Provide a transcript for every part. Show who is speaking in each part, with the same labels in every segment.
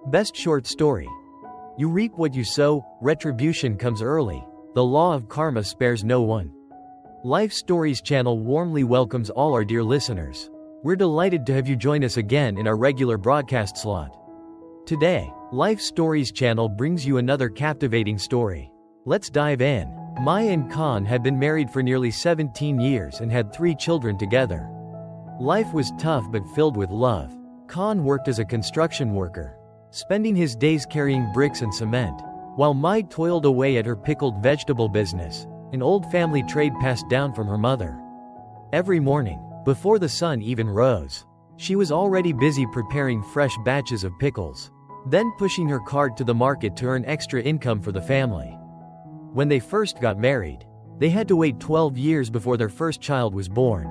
Speaker 1: Best short story. You reap what you sow, retribution comes early. The law of karma spares no one. Life Stories channel warmly welcomes all our dear listeners. We're delighted to have you join us again in our regular broadcast slot. Today, Life Stories channel brings you another captivating story. Let's dive in. Mai and Khan had been married for nearly 17 years and had 3 children together. Life was tough but filled with love. Khan worked as a construction worker, spending his days carrying bricks and cement, while Mai toiled away at her pickled vegetable business, an old family trade passed down from her mother. Every morning, before the sun even rose, she was already busy preparing fresh batches of pickles, then pushing her cart to the market to earn extra income for the family. When they first got married, they had to wait 12 years before their first child was born.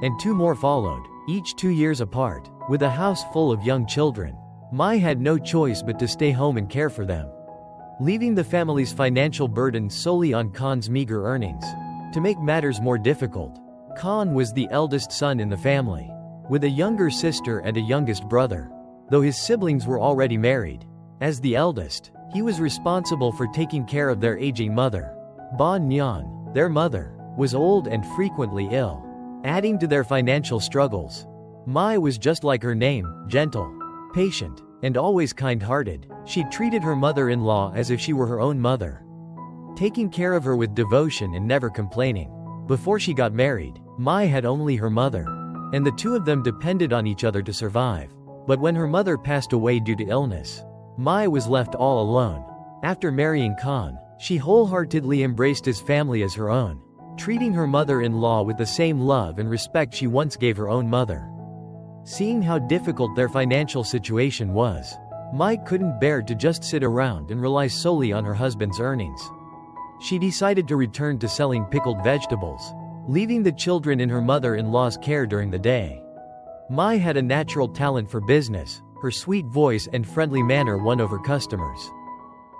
Speaker 1: And 2 more followed, each 2 years apart. With a house full of young children, Mai had no choice but to stay home and care for them, leaving the family's financial burden solely on Khan's meager earnings. To make matters more difficult, Khan was the eldest son in the family, with a younger sister and a youngest brother, though his siblings were already married. As the eldest, he was responsible for taking care of their aging mother. Ba Nhan, their mother, was old and frequently ill, adding to their financial struggles. Mai was just like her name, gentle, patient, and always kind-hearted. She treated her mother-in-law as if she were her own mother, taking care of her with devotion and never complaining. Before she got married, Mai had only her mother, and the 2 of them depended on each other to survive. But when her mother passed away due to illness, Mai was left all alone. After marrying Khan, she wholeheartedly embraced his family as her own, treating her mother-in-law with the same love and respect she once gave her own mother. Seeing how difficult their financial situation was, Mai couldn't bear to just sit around and rely solely on her husband's earnings. She decided to return to selling pickled vegetables, leaving the children in her mother-in-law's care during the day. Mai had a natural talent for business. Her sweet voice and friendly manner won over customers.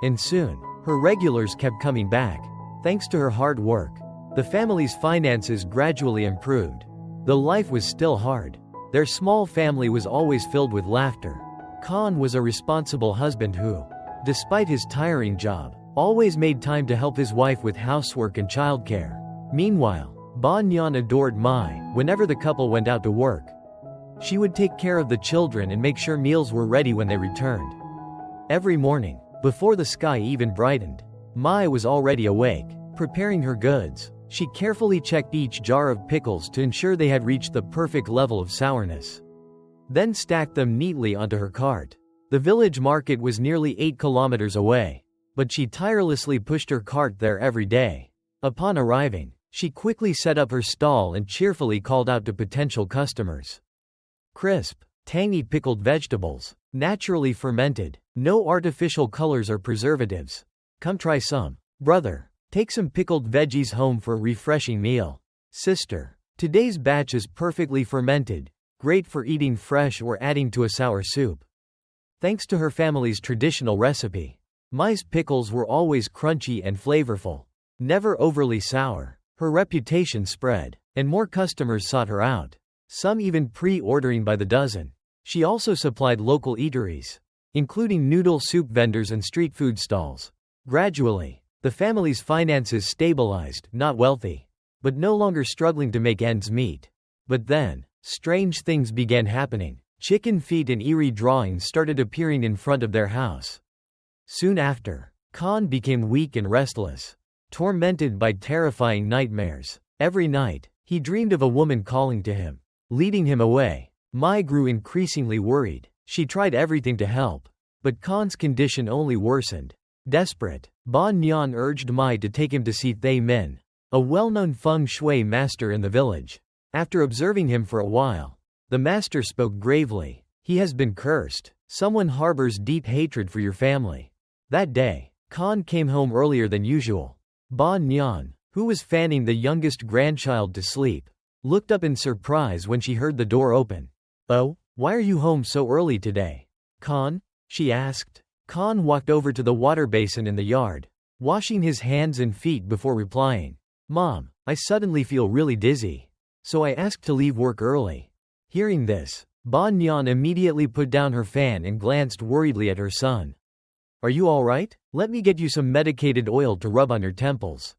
Speaker 1: And soon, her regulars kept coming back. Thanks to her hard work, the family's finances gradually improved. Though life was still hard, their small family was always filled with laughter. Khan was a responsible husband who, despite his tiring job, always made time to help his wife with housework and childcare. Meanwhile, Ba Nhan adored Mai. Whenever the couple went out to work, she would take care of the children and make sure meals were ready when they returned. Every morning, before the sky even brightened, Mai was already awake, preparing her goods. She carefully checked each jar of pickles to ensure they had reached the perfect level of sourness, then stacked them neatly onto her cart. The village market was nearly 8 kilometers away, but she tirelessly pushed her cart there every day. Upon arriving, she quickly set up her stall and cheerfully called out to potential customers. Crisp, tangy pickled vegetables, naturally fermented, no artificial colors or preservatives. Come try some. Brother, take some pickled veggies home for a refreshing meal. Sister, today's batch is perfectly fermented, great for eating fresh or adding to a sour soup. Thanks to her family's traditional recipe, Mai's pickles were always crunchy and flavorful, never overly sour. Her reputation spread, and more customers sought her out, some even pre-ordering by the dozen. She also supplied local eateries, including noodle soup vendors and street food stalls. Gradually, the family's finances stabilized, not wealthy, but no longer struggling to make ends meet. But then, strange things began happening. Chicken feet and eerie drawings started appearing in front of their house. Soon after, Khan became weak and restless, tormented by terrifying nightmares. Every night, he dreamed of a woman calling to him, leading him away. Mai grew increasingly worried. She tried everything to help, but Khan's condition only worsened. Desperate, Ba Nhan urged Mai to take him to see Thay Min, a well-known feng shui master in the village. After observing him for a while, the master spoke gravely. He has been cursed. Someone harbors deep hatred for your family. That day, Khan came home earlier than usual. Ba Nhan, who was fanning the youngest grandchild to sleep, looked up in surprise when she heard the door open. "Oh, why are you home so early today, Khan?" she asked. Khan walked over to the water basin in the yard, washing his hands and feet before replying. "Mom, I suddenly feel really dizzy, so I asked to leave work early." Hearing this, Ba Nhan immediately put down her fan and glanced worriedly at her son. Are you alright? Let me get you some medicated oil to rub on your temples.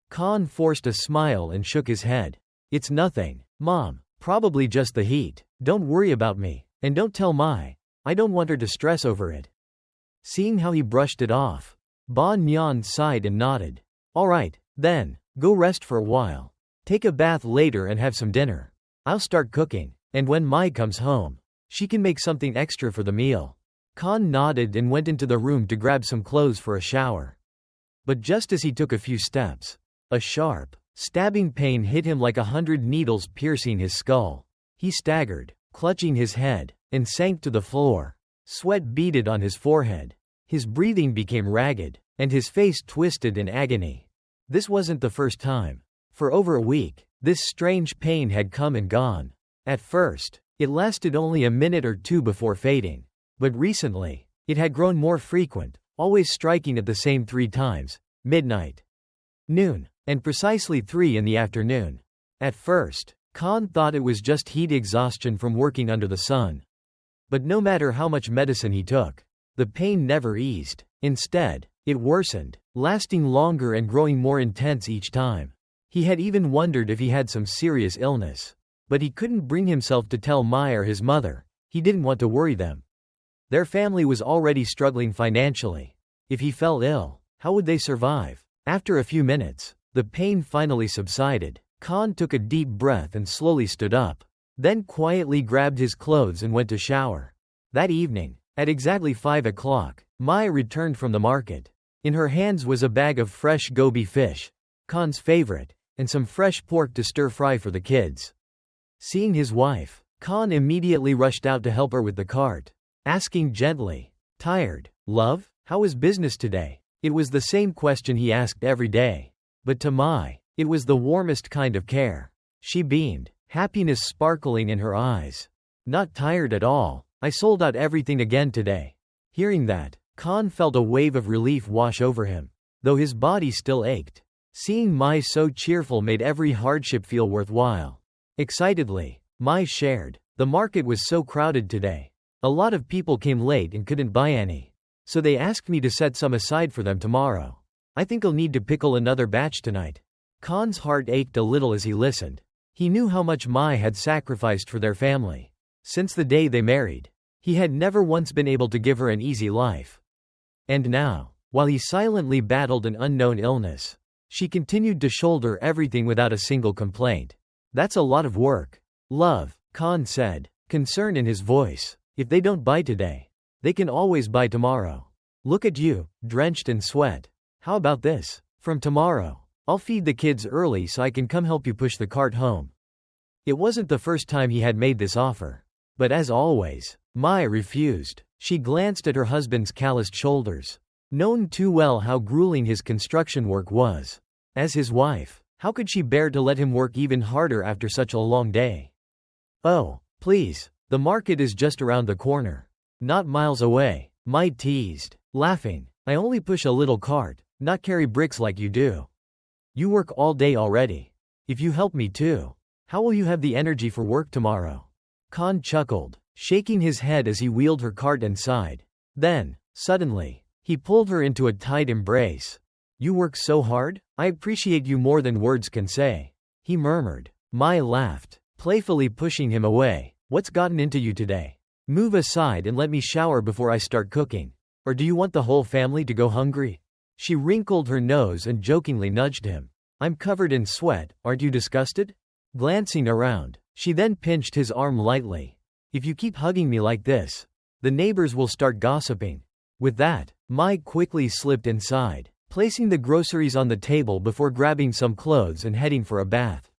Speaker 1: Khan forced a smile and shook his head. It's nothing, Mom. Probably just the heat. Don't worry about me. And don't tell Mai. I don't want her to stress over it. Seeing how he brushed it off, Ba Nhan sighed and nodded. Alright, then, go rest for a while. Take a bath later and have some dinner. I'll start cooking, and when Mai comes home, she can make something extra for the meal. Khan nodded and went into the room to grab some clothes for a shower. But just as he took a few steps, a sharp, stabbing pain hit him like 100 needles piercing his skull. He staggered, clutching his head, and sank to the floor. Sweat beaded on his forehead. His breathing became ragged, and his face twisted in agony. This wasn't the first time. For over a week, this strange pain had come and gone. At first, it lasted only a minute or two before fading. But recently, it had grown more frequent, always striking at the same 3 times, midnight, noon, and precisely 3 in the afternoon. At first, Khan thought it was just heat exhaustion from working under the sun. But no matter how much medicine he took, the pain never eased. Instead, it worsened, lasting longer and growing more intense each time. He had even wondered if he had some serious illness. But he couldn't bring himself to tell Mai or his mother. He didn't want to worry them. Their family was already struggling financially. If he fell ill, how would they survive? After a few minutes, the pain finally subsided. Khan took a deep breath and slowly stood up. Then quietly grabbed his clothes and went to shower. That evening, at exactly 5 o'clock, Mai returned from the market. In her hands was a bag of fresh goby fish, Khan's favorite, and some fresh pork to stir-fry for the kids. Seeing his wife, Khan immediately rushed out to help her with the cart, asking gently, "Tired, love? How is business today?" It was the same question he asked every day. But to Mai, it was the warmest kind of care. She beamed, happiness sparkling in her eyes. "Not tired at all. I sold out everything again today." Hearing that, Khan felt a wave of relief wash over him, though his body still ached. Seeing Mai so cheerful made every hardship feel worthwhile. Excitedly, Mai shared, "The market was so crowded today. A lot of people came late and couldn't buy any. So they asked me to set some aside for them tomorrow. I think I'll need to pickle another batch tonight." Khan's heart ached a little as he listened. He knew how much Mai had sacrificed for their family. Since the day they married, he had never once been able to give her an easy life. And now, while he silently battled an unknown illness, she continued to shoulder everything without a single complaint. "That's a lot of work, love," Khan said, concern in his voice. "If they don't buy today, they can always buy tomorrow. Look at you, drenched in sweat. How about this? From tomorrow, I'll feed the kids early so I can come help you push the cart home." It wasn't the first time he had made this offer. But as always, Mai refused. She glanced at her husband's calloused shoulders, knowing too well how grueling his construction work was. As his wife, how could she bear to let him work even harder after such a long day? "Oh, please, the market is just around the corner. Not miles away," Mai teased, laughing. "I only push a little cart, not carry bricks like you do. You work all day already. If you help me too, how will you have the energy for work tomorrow?" Khan chuckled, shaking his head as he wheeled her cart inside. Then, suddenly, he pulled her into a tight embrace. "You work so hard? I appreciate you more than words can say," he murmured. Mai laughed, playfully pushing him away. "What's gotten into you today? Move aside and let me shower before I start cooking. Or do you want the whole family to go hungry?" She wrinkled her nose and jokingly nudged him. "I'm covered in sweat, aren't you disgusted?" Glancing around, she then pinched his arm lightly. "If you keep hugging me like this, the neighbors will start gossiping." With that, Mai quickly slipped inside, placing the groceries on the table before grabbing some clothes and heading for a bath.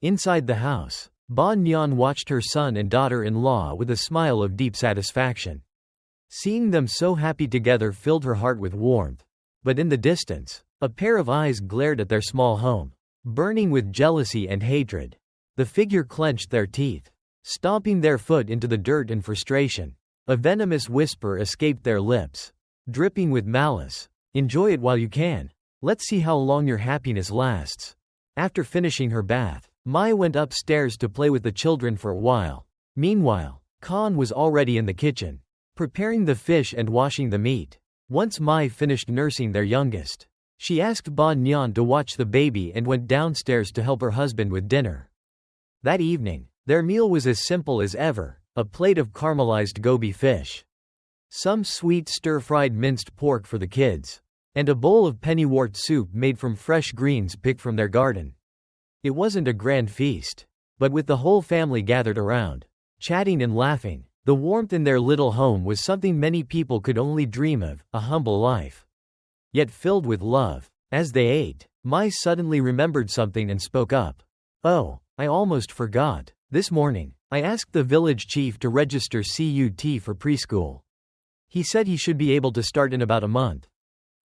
Speaker 1: Inside the house, Ba Nhan watched her son and daughter-in-law with a smile of deep satisfaction. Seeing them so happy together filled her heart with warmth. But in the distance, a pair of eyes glared at their small home, burning with jealousy and hatred. The figure clenched their teeth, stomping their foot into the dirt in frustration. A venomous whisper escaped their lips, dripping with malice. "Enjoy it while you can. Let's see how long your happiness lasts." After finishing her bath, Mai went upstairs to play with the children for a while. Meanwhile, Khan was already in the kitchen, preparing the fish and washing the meat. Once Mai finished nursing their youngest, she asked Ba Nyan to watch the baby and went downstairs to help her husband with dinner. That evening, their meal was as simple as ever, a plate of caramelized goby fish, some sweet stir-fried minced pork for the kids, and a bowl of pennywort soup made from fresh greens picked from their garden. It wasn't a grand feast, but with the whole family gathered around, chatting and laughing, the warmth in their little home was something many people could only dream of, a humble life, yet filled with love. As they ate, Mai suddenly remembered something and spoke up. "Oh, I almost forgot. This morning, I asked the village chief to register CUT for preschool. He said he should be able to start in about a month."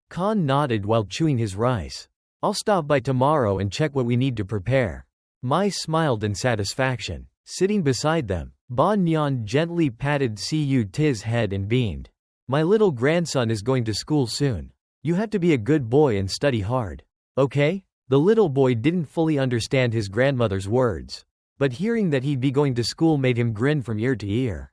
Speaker 1: Khan nodded while chewing his rice. "I'll stop by tomorrow and check what we need to prepare." Mai smiled in satisfaction. Sitting beside them, Ba Nyan gently patted Cut's head and beamed. "My little grandson is going to school soon. You have to be a good boy and study hard. Okay?" The little boy didn't fully understand his grandmother's words, but hearing that he'd be going to school made him grin from ear to ear.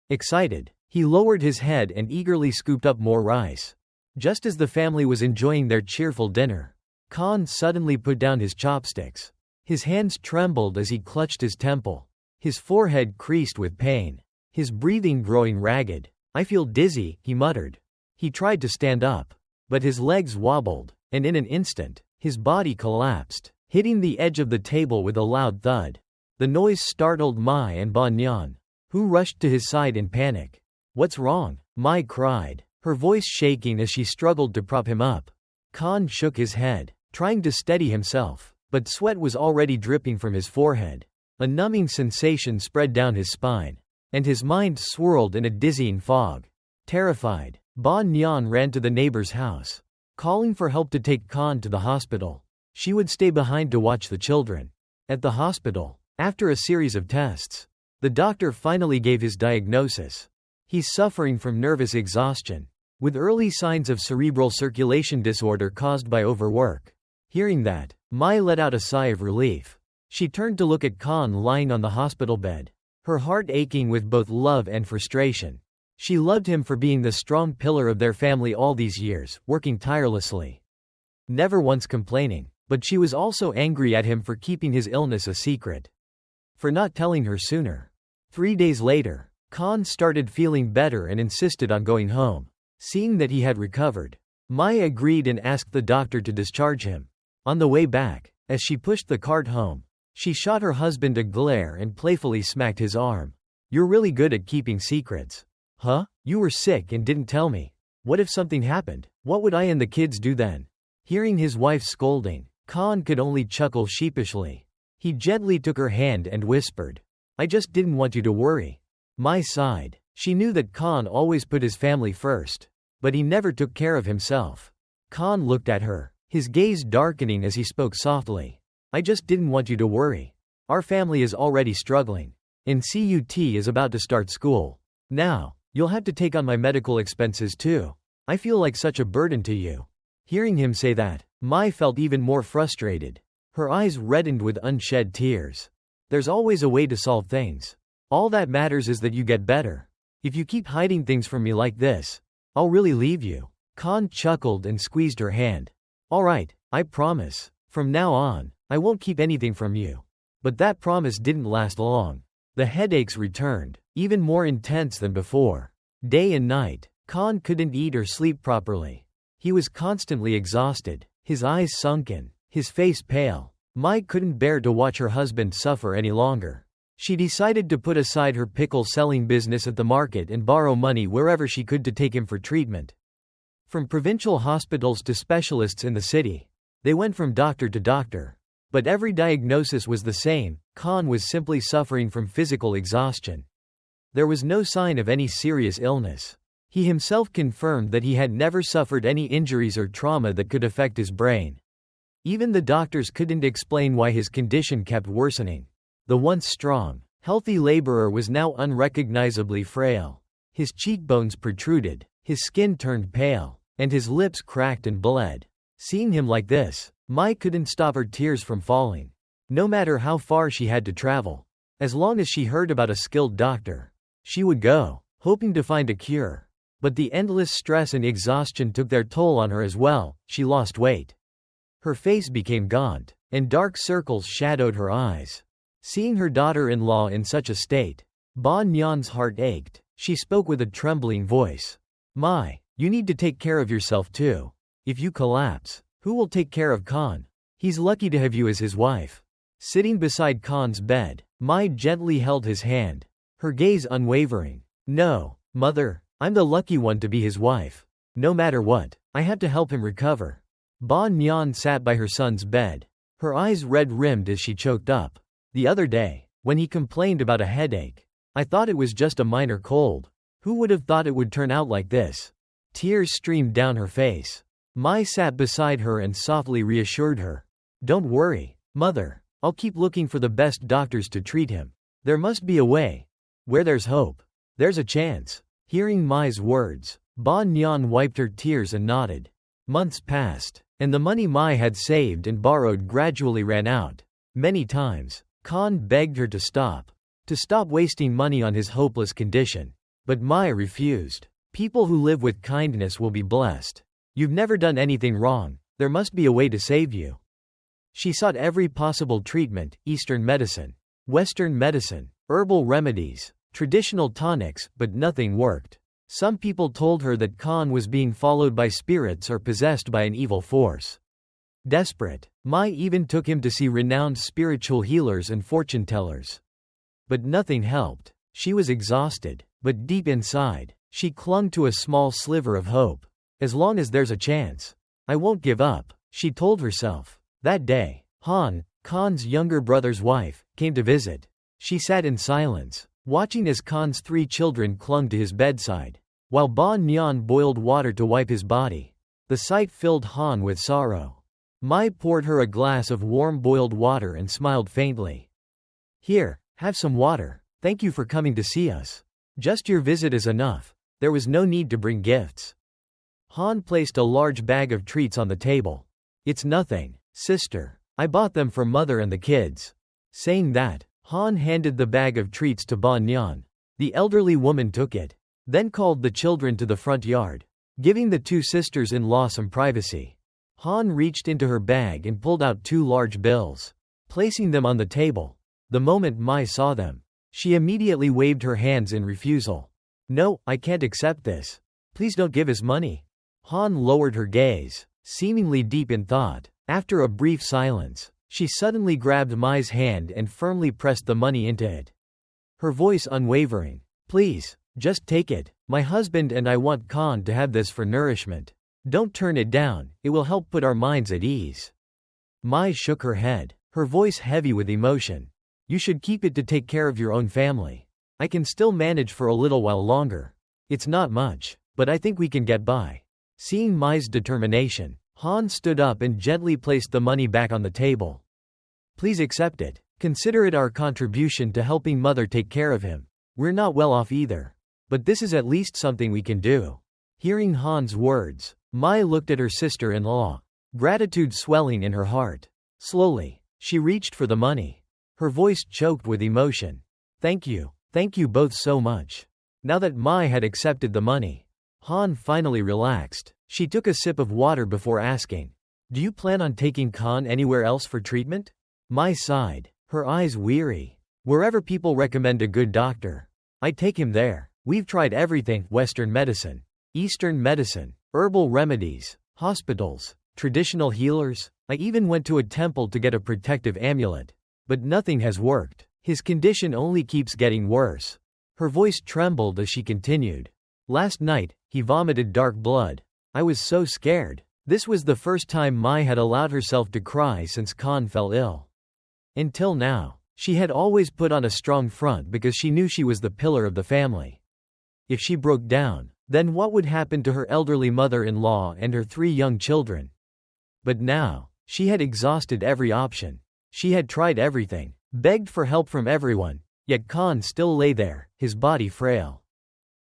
Speaker 1: Excited, he lowered his head and eagerly scooped up more rice. Just as the family was enjoying their cheerful dinner, Khan suddenly put down his chopsticks. His hands trembled as he clutched his temple. His forehead creased with pain, his breathing growing ragged. "I feel dizzy," he muttered. He tried to stand up, but his legs wobbled, and in an instant, his body collapsed, hitting the edge of the table with a loud thud. The noise startled Mai and Ba Nyan, who rushed to his side in panic. "What's wrong?" Mai cried, her voice shaking as she struggled to prop him up. Khan shook his head, trying to steady himself, but sweat was already dripping from his forehead. A numbing sensation spread down his spine, and his mind swirled in a dizzying fog. Terrified, Ba Nyan ran to the neighbor's house, calling for help to take Khan to the hospital. She would stay behind to watch the children. At the hospital, after a series of tests, the doctor finally gave his diagnosis. He's suffering from nervous exhaustion, with early signs of cerebral circulation disorder caused by overwork. Hearing that, Mai let out a sigh of relief. She turned to look at Khan lying on the hospital bed, her heart aching with both love and frustration. She loved him for being the strong pillar of their family all these years, working tirelessly, never once complaining, but she was also angry at him for keeping his illness a secret, for not telling her sooner. 3 days later, Khan started feeling better and insisted on going home. Seeing that he had recovered, Mai agreed and asked the doctor to discharge him. On the way back, as she pushed the cart home, she shot her husband a glare and playfully smacked his arm. "You're really good at keeping secrets. Huh? You were sick and didn't tell me. What if something happened? What would I and the kids do then?" Hearing his wife's scolding, Khan could only chuckle sheepishly. He gently took her hand and whispered, "I just didn't want you to worry." Mai sighed. She knew that Khan always put his family first, but he never took care of himself. Khan looked at her, his gaze darkening as he spoke softly. "I just didn't want you to worry. Our family is already struggling, and CUT is about to start school. Now, you'll have to take on my medical expenses too. I feel like such a burden to you." Hearing him say that, Mai felt even more frustrated. Her eyes reddened with unshed tears. "There's always a way to solve things. All that matters is that you get better. If you keep hiding things from me like this, I'll really leave you." Khan chuckled and squeezed her hand. "All right, I promise. From now on, I won't keep anything from you." But that promise didn't last long. The headaches returned, even more intense than before. Day and night, Khan couldn't eat or sleep properly. He was constantly exhausted, his eyes sunken, his face pale. Mai couldn't bear to watch her husband suffer any longer. She decided to put aside her pickle-selling business at the market and borrow money wherever she could to take him for treatment. From provincial hospitals to specialists in the city, they went from doctor to doctor. But every diagnosis was the same: Khan was simply suffering from physical exhaustion. There was no sign of any serious illness. He himself confirmed that he had never suffered any injuries or trauma that could affect his brain. Even the doctors couldn't explain why his condition kept worsening. The once strong, healthy laborer was now unrecognizably frail. His cheekbones protruded, his skin turned pale, and his lips cracked and bled. Seeing him like this, Mai couldn't stop her tears from falling. No matter how far she had to travel, As long as she heard about a skilled doctor, she would go, hoping to find a cure. But the endless stress and exhaustion took their toll on her as well. She lost weight. Her face became gaunt, and dark circles shadowed her eyes. Seeing her daughter-in-law in such a state, Ba Nyan's heart ached. She spoke with a trembling voice. "Mai, you need to take care of yourself too. If you collapse, who will take care of Khan? He's lucky to have you as his wife." Sitting beside Khan's bed, Mai gently held his hand, her gaze unwavering. "No, mother, I'm the lucky one to be his wife. No matter what, I have to help him recover." Ba Nyan sat by her son's bed, her eyes red-rimmed as she choked up. "The other day, when he complained about a headache, I thought it was just a minor cold. Who would have thought it would turn out like this?" Tears streamed down her face. Mai sat beside her and softly reassured her. "Don't worry, mother. I'll keep looking for the best doctors to treat him. There must be a way. Where there's hope, there's a chance." Hearing Mai's words, Ba Nyan wiped her tears and nodded. Months passed, and the money Mai had saved and borrowed gradually ran out. Many times, Khan begged her to stop wasting money on his hopeless condition. But Mai refused. "People who live with kindness will be blessed. You've never done anything wrong, there must be a way to save you." She sought every possible treatment: Eastern medicine, Western medicine, herbal remedies, traditional tonics, but nothing worked. Some people told her that Khan was being followed by spirits or possessed by an evil force. Desperate, Mai even took him to see renowned spiritual healers and fortune-tellers. But nothing helped. She was exhausted, but deep inside, she clung to a small sliver of hope. "As long as there's a chance, I won't give up," she told herself. That day, Han, Khan's younger brother's wife, came to visit. She sat in silence, watching as Khan's 3 children clung to his bedside, while Ba Nyan boiled water to wipe his body. The sight filled Han with sorrow. Mai poured her a glass of warm boiled water and smiled faintly. "Here, have some water. Thank you for coming to see us. Just your visit is enough. There was no need to bring gifts." Han placed a large bag of treats on the table. "It's nothing, sister. I bought them for mother and the kids." Saying that, Han handed the bag of treats to Ba Nyan. The elderly woman took it, then called the children to the front yard, giving the 2 sisters-in-law some privacy. Han reached into her bag and pulled out 2 large bills, placing them on the table. The moment Mai saw them, she immediately waved her hands in refusal. "No, I can't accept this. Please don't give us money." Han lowered her gaze, seemingly deep in thought. After a brief silence, she suddenly grabbed Mai's hand and firmly pressed the money into it. Her voice unwavering. "Please, just take it. My husband and I want Khan to have this for nourishment. Don't turn it down, it will help put our minds at ease." Mai shook her head, her voice heavy with emotion. "You should keep it to take care of your own family. I can still manage for a little while longer. It's not much, but I think we can get by." Seeing Mai's determination, Han stood up and gently placed the money back on the table. "Please accept it. Consider it our contribution to helping mother take care of him. We're not well off either, but this is at least something we can do." Hearing Han's words, Mai looked at her sister-in-law, gratitude swelling in her heart. Slowly, she reached for the money, her voice choked with emotion. Thank you both so much." Now that Mai had accepted the money, Han finally relaxed. She took a sip of water before asking, "Do you plan on taking Khan anywhere else for treatment?" Mai sighed, her eyes weary. "Wherever people recommend a good doctor, I take him there. We've tried everything: Western medicine, Eastern medicine, herbal remedies, hospitals, traditional healers. I even went to a temple to get a protective amulet. But nothing has worked. His condition only keeps getting worse." Her voice trembled as she continued. "Last night, he vomited dark blood. I was so scared." This was the first time Mai had allowed herself to cry since Khan fell ill. Until now, she had always put on a strong front because she knew she was the pillar of the family. If she broke down, then what would happen to her elderly mother-in-law and her 3 young children? But now, she had exhausted every option. She had tried everything, begged for help from everyone, yet Khan still lay there, his body frail,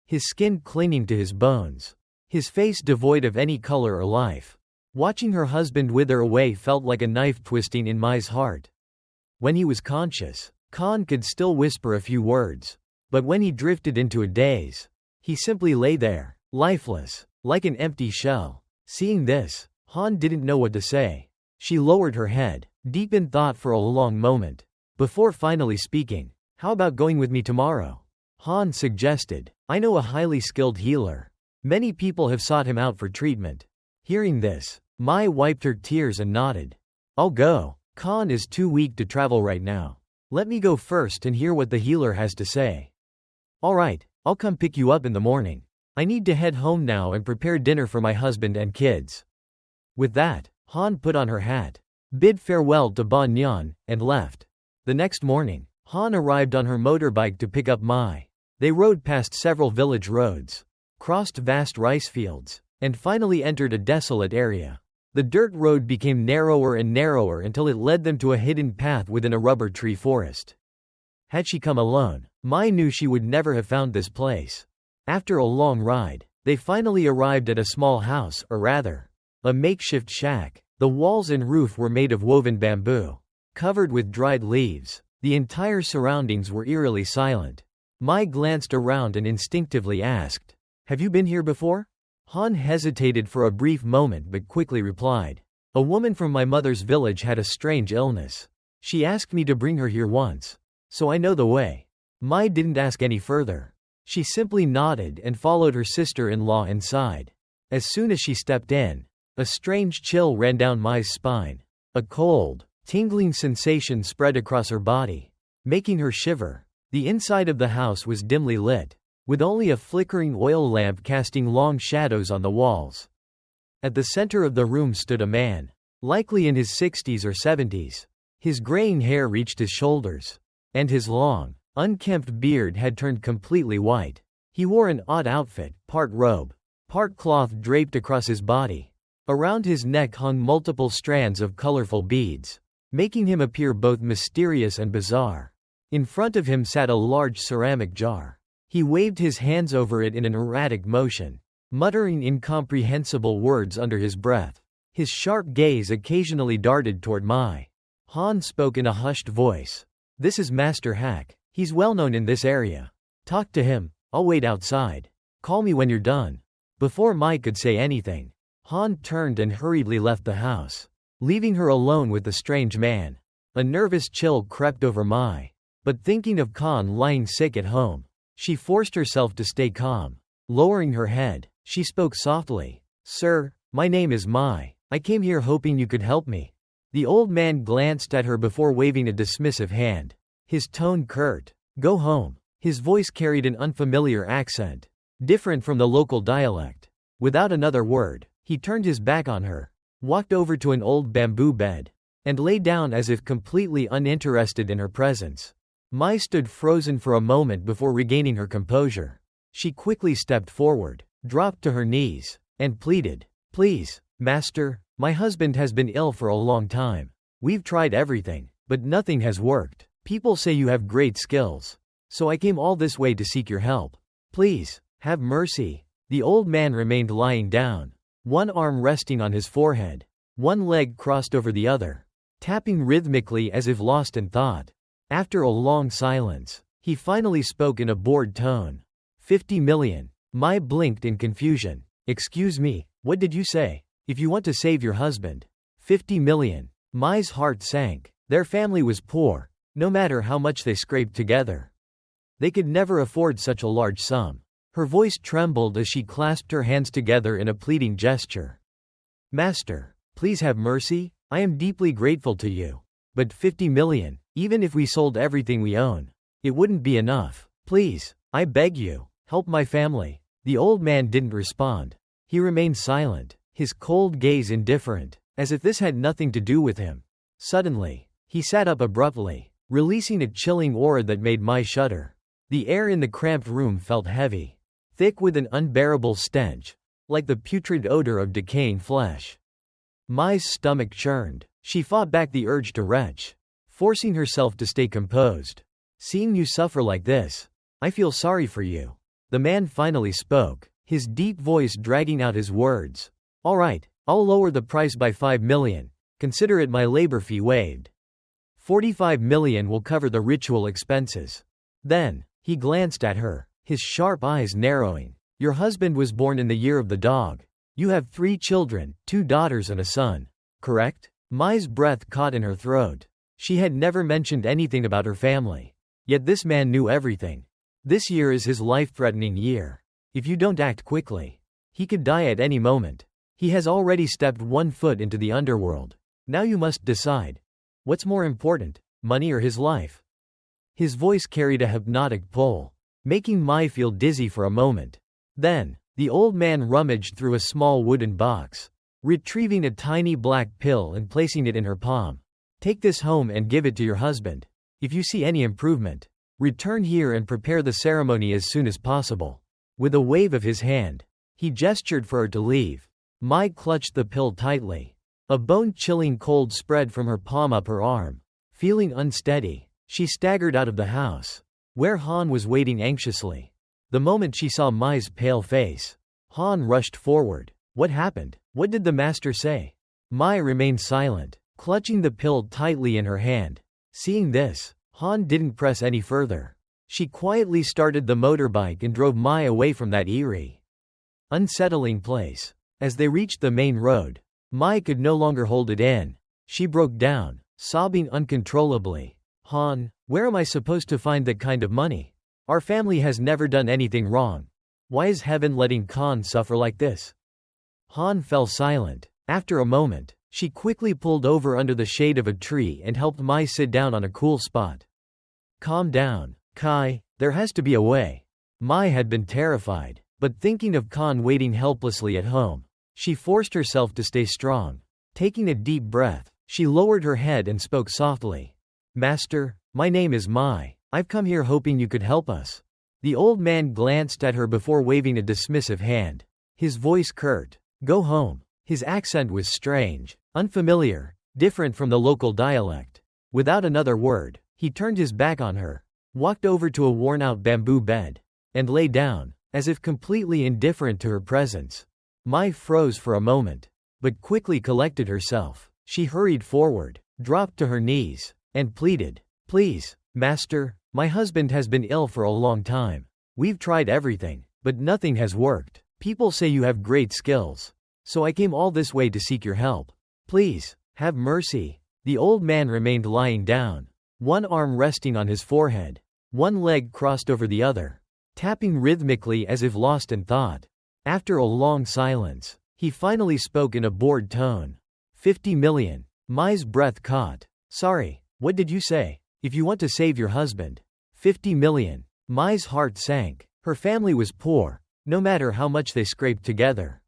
Speaker 1: his skin clinging to his bones, his face devoid of any color or life. Watching her husband wither away felt like a knife twisting in Mai's heart. When he was conscious, Khan could still whisper a few words. But when he drifted into a daze, he simply lay there, lifeless, like an empty shell. Seeing this, Han didn't know what to say. She lowered her head, deep in thought for a long moment, before finally speaking. How about going with me tomorrow? Han suggested. I know a highly skilled healer. Many people have sought him out for treatment. Hearing this, Mai wiped her tears and nodded. I'll go. Khan is too weak to travel right now. Let me go first and hear what the healer has to say. Alright, I'll come pick you up in the morning. I need to head home now and prepare dinner for my husband and kids. With that, Han put on her hat, bid farewell to Ban Yan, and left. The next morning, Han arrived on her motorbike to pick up Mai. They rode past several village roads, crossed vast rice fields, and finally entered a desolate area. The dirt road became narrower and narrower until it led them to a hidden path within a rubber tree forest. Had she come alone, Mai knew she would never have found this place. After a long ride, they finally arrived at a small house, or rather, a makeshift shack. The walls and roof were made of woven bamboo, covered with dried leaves. The entire surroundings were eerily silent. Mai glanced around and instinctively asked, "Have you been here before?" Han hesitated for a brief moment but quickly replied, "A woman from my mother's village had a strange illness. She asked me to bring her here once, so I know the way." Mai didn't ask any further. She simply nodded and followed her sister-in-law inside. As soon as she stepped in, a strange chill ran down Mai's spine. A cold, tingling sensation spread across her body, making her shiver. The inside of the house was dimly lit, with only a flickering oil lamp casting long shadows on the walls. At the center of the room stood a man, likely in his 60s or 70s. His graying hair reached his shoulders, and his long, unkempt beard had turned completely white. He wore an odd outfit, part robe, part cloth draped across his body. Around his neck hung multiple strands of colorful beads, making him appear both mysterious and bizarre. In front of him sat a large ceramic jar. He waved his hands over it in an erratic motion, muttering incomprehensible words under his breath. His sharp gaze occasionally darted toward Mai. Han spoke in a hushed voice. "This is Master Hack. He's well known in this area. Talk to him. I'll wait outside. Call me when you're done." Before Mai could say anything, Han turned and hurriedly left the house, leaving her alone with the strange man. A nervous chill crept over Mai. But thinking of Khan lying sick at home, she forced herself to stay calm. Lowering her head, she spoke softly. "Sir, my name is Mai. I came here hoping you could help me." The old man glanced at her before waving a dismissive hand. His tone curt. "Go home." His voice carried an unfamiliar accent, different from the local dialect. Without another word, he turned his back on her, walked over to an old bamboo bed, and lay down as if completely uninterested in her presence. Mai stood frozen for a moment before regaining her composure. She quickly stepped forward, dropped to her knees, and pleaded, "Please, Master, my husband has been ill for a long time. We've tried everything, but nothing has worked. People say you have great skills, so I came all this way to seek your help. Please, have mercy." The old man remained lying down, one arm resting on his forehead, one leg crossed over the other, tapping rhythmically as if lost in thought. After a long silence, he finally spoke in a bored tone. 50 million. Mai blinked in confusion. "Excuse me, what did you say?" "If you want to save your husband." 50 million. Mai's heart sank. Their family was poor, no matter how much they scraped together. They could never afford such a large sum. Her voice trembled as she clasped her hands together in a pleading gesture. "Master, please have mercy. I am deeply grateful to you. But 50 million, even if we sold everything we own, it wouldn't be enough. Please, I beg you, help my family." The old man didn't respond. He remained silent, his cold gaze indifferent, as if this had nothing to do with him. Suddenly, he sat up abruptly, releasing a chilling aura that made Mai shudder. The air in the cramped room felt heavy, thick with an unbearable stench, like the putrid odor of decaying flesh. Mai's stomach churned. She fought back the urge to retch, forcing herself to stay composed. "Seeing you suffer like this, I feel sorry for you." The man finally spoke, his deep voice dragging out his words. "All right, I'll lower the price by 5 million. Consider it my labor fee waived." 45 million will cover the ritual expenses. Then, he glanced at her, his sharp eyes narrowing. Your husband was born in the year of the dog. You have 3 children, 2 daughters and a son. Correct? Mai's breath caught in her throat. She had never mentioned anything about her family. Yet this man knew everything. This year is his life-threatening year. If you don't act quickly, he could die at any moment. He has already stepped 1 foot into the underworld. Now you must decide. What's more important, money or his life? His voice carried a hypnotic pull, making Mai feel dizzy for a moment. Then, the old man rummaged through a small wooden box, retrieving a tiny black pill and placing it in her palm. Take this home and give it to your husband. If you see any improvement, return here and prepare the ceremony as soon as possible. With a wave of his hand, he gestured for her to leave. Mai clutched the pill tightly. A bone-chilling cold spread from her palm up her arm. Feeling unsteady, she staggered out of the house, where Han was waiting anxiously. The moment she saw Mai's pale face, Han rushed forward. What happened? What did the master say? Mai remained silent, clutching the pill tightly in her hand. Seeing this, Han didn't press any further. She quietly started the motorbike and drove Mai away from that eerie, unsettling place. As they reached the main road, Mai could no longer hold it in. She broke down, sobbing uncontrollably. Han, where am I supposed to find that kind of money? Our family has never done anything wrong. Why is heaven letting Khan suffer like this? Han fell silent. After a moment, she quickly pulled over under the shade of a tree and helped Mai sit down on a cool spot. Calm down, Kai, there has to be a way. Mai had been terrified, but thinking of Khan waiting helplessly at home, she forced herself to stay strong. Taking a deep breath, she lowered her head and spoke softly. Master, my name is Mai. I've come here hoping you could help us. The old man glanced at her before waving a dismissive hand. His voice curt. Go home. His accent was strange, unfamiliar, different from the local dialect. Without another word, he turned his back on her, walked over to a worn-out bamboo bed, and lay down, as if completely indifferent to her presence. Mai froze for a moment, but quickly collected herself. She hurried forward, dropped to her knees, and pleaded, Please, Master, my husband has been ill for a long time. We've tried everything, but nothing has worked. People say you have great skills, so I came all this way to seek your help. Please, have mercy. The old man remained lying down, one arm resting on his forehead, one leg crossed over the other, tapping rhythmically as if lost in thought. After a long silence, he finally spoke in a bored tone. 50 million. Mai's breath caught. Sorry, what did you say? If you want to save your husband. 50 million. Mai's heart sank. Her family was poor, no matter how much they scraped together.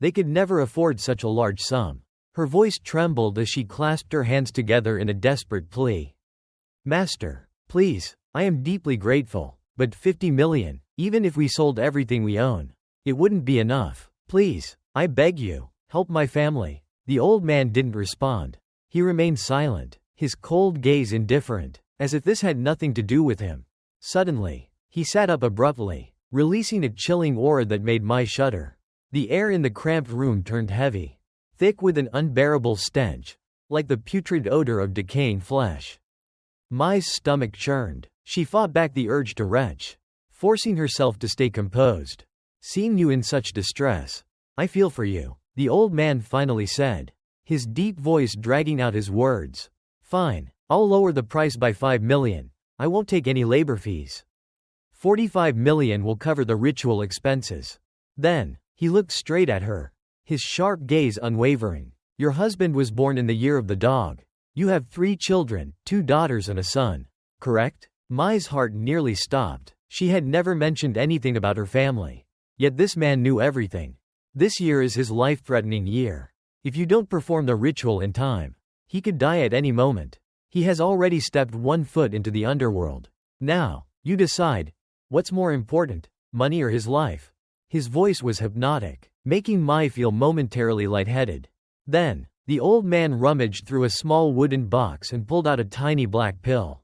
Speaker 1: They could never afford such a large sum. Her voice trembled as she clasped her hands together in a desperate plea. Master, please, I am deeply grateful, but 50 million, even if we sold everything we own, it wouldn't be enough. Please, I beg you, help my family. The old man didn't respond. He remained silent, his cold gaze indifferent, as if this had nothing to do with him. Suddenly, he sat up abruptly, releasing a chilling aura that made Mai shudder. The air in the cramped room turned heavy, thick with an unbearable stench, like the putrid odor of decaying flesh. Mai's stomach churned. She fought back the urge to retch, forcing herself to stay composed. Seeing you in such distress, I feel for you, the old man finally said, his deep voice dragging out his words. Fine, I'll lower the price by 5 million. I won't take any labor fees. 45 million will cover the ritual expenses. Then, he looked straight at her, his sharp gaze unwavering. Your husband was born in the year of the dog. You have 3 children, 2 daughters and a son. Correct? Mai's heart nearly stopped. She had never mentioned anything about her family. Yet this man knew everything. This year is his life-threatening year. If you don't perform the ritual in time, he could die at any moment. He has already stepped 1 foot into the underworld. Now, you decide. What's more important, money or his life? His voice was hypnotic, making Mai feel momentarily lightheaded. Then, the old man rummaged through a small wooden box and pulled out a tiny black pill.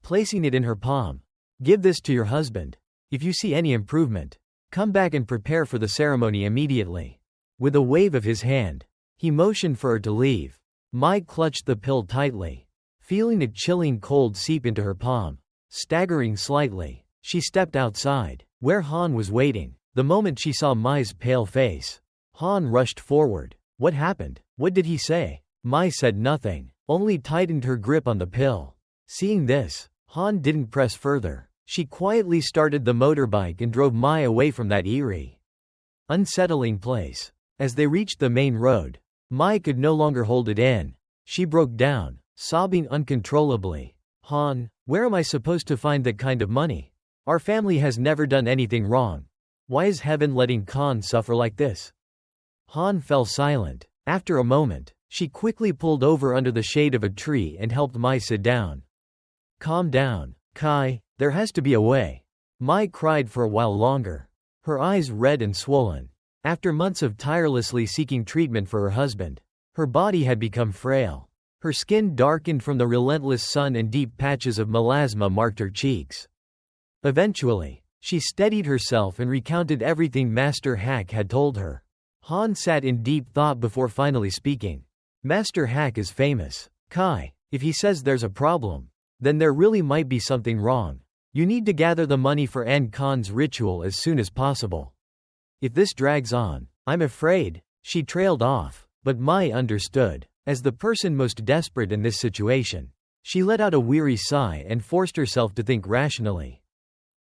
Speaker 1: Placing it in her palm. Give this to your husband. If you see any improvement, come back and prepare for the ceremony immediately. With a wave of his hand, he motioned for her to leave. Mai clutched the pill tightly, feeling a chilling cold seep into her palm. Staggering slightly, she stepped outside, where Han was waiting. The moment she saw Mai's pale face, Han rushed forward. What happened? What did he say? Mai said nothing, only tightened her grip on the pill. Seeing this, Han didn't press further. She quietly started the motorbike and drove Mai away from that eerie, unsettling place. As they reached the main road, Mai could no longer hold it in. She broke down, sobbing uncontrollably. Han, where am I supposed to find that kind of money? Our family has never done anything wrong. Why is heaven letting Khan suffer like this? Han fell silent. After a moment, she quickly pulled over under the shade of a tree and helped Mai sit down. Calm down, Kai, there has to be a way. Mai cried for a while longer, her eyes red and swollen. After months of tirelessly seeking treatment for her husband, her body had become frail. Her skin darkened from the relentless sun and deep patches of melasma marked her cheeks. Eventually, she steadied herself and recounted everything Master Hack had told her. Han sat in deep thought before finally speaking. Master Hack is famous. Kai, if he says there's a problem, then there really might be something wrong. You need to gather the money for An Khan's ritual as soon as possible. If this drags on, I'm afraid. She trailed off, but Mai understood. As the person most desperate in this situation, she let out a weary sigh and forced herself to think rationally.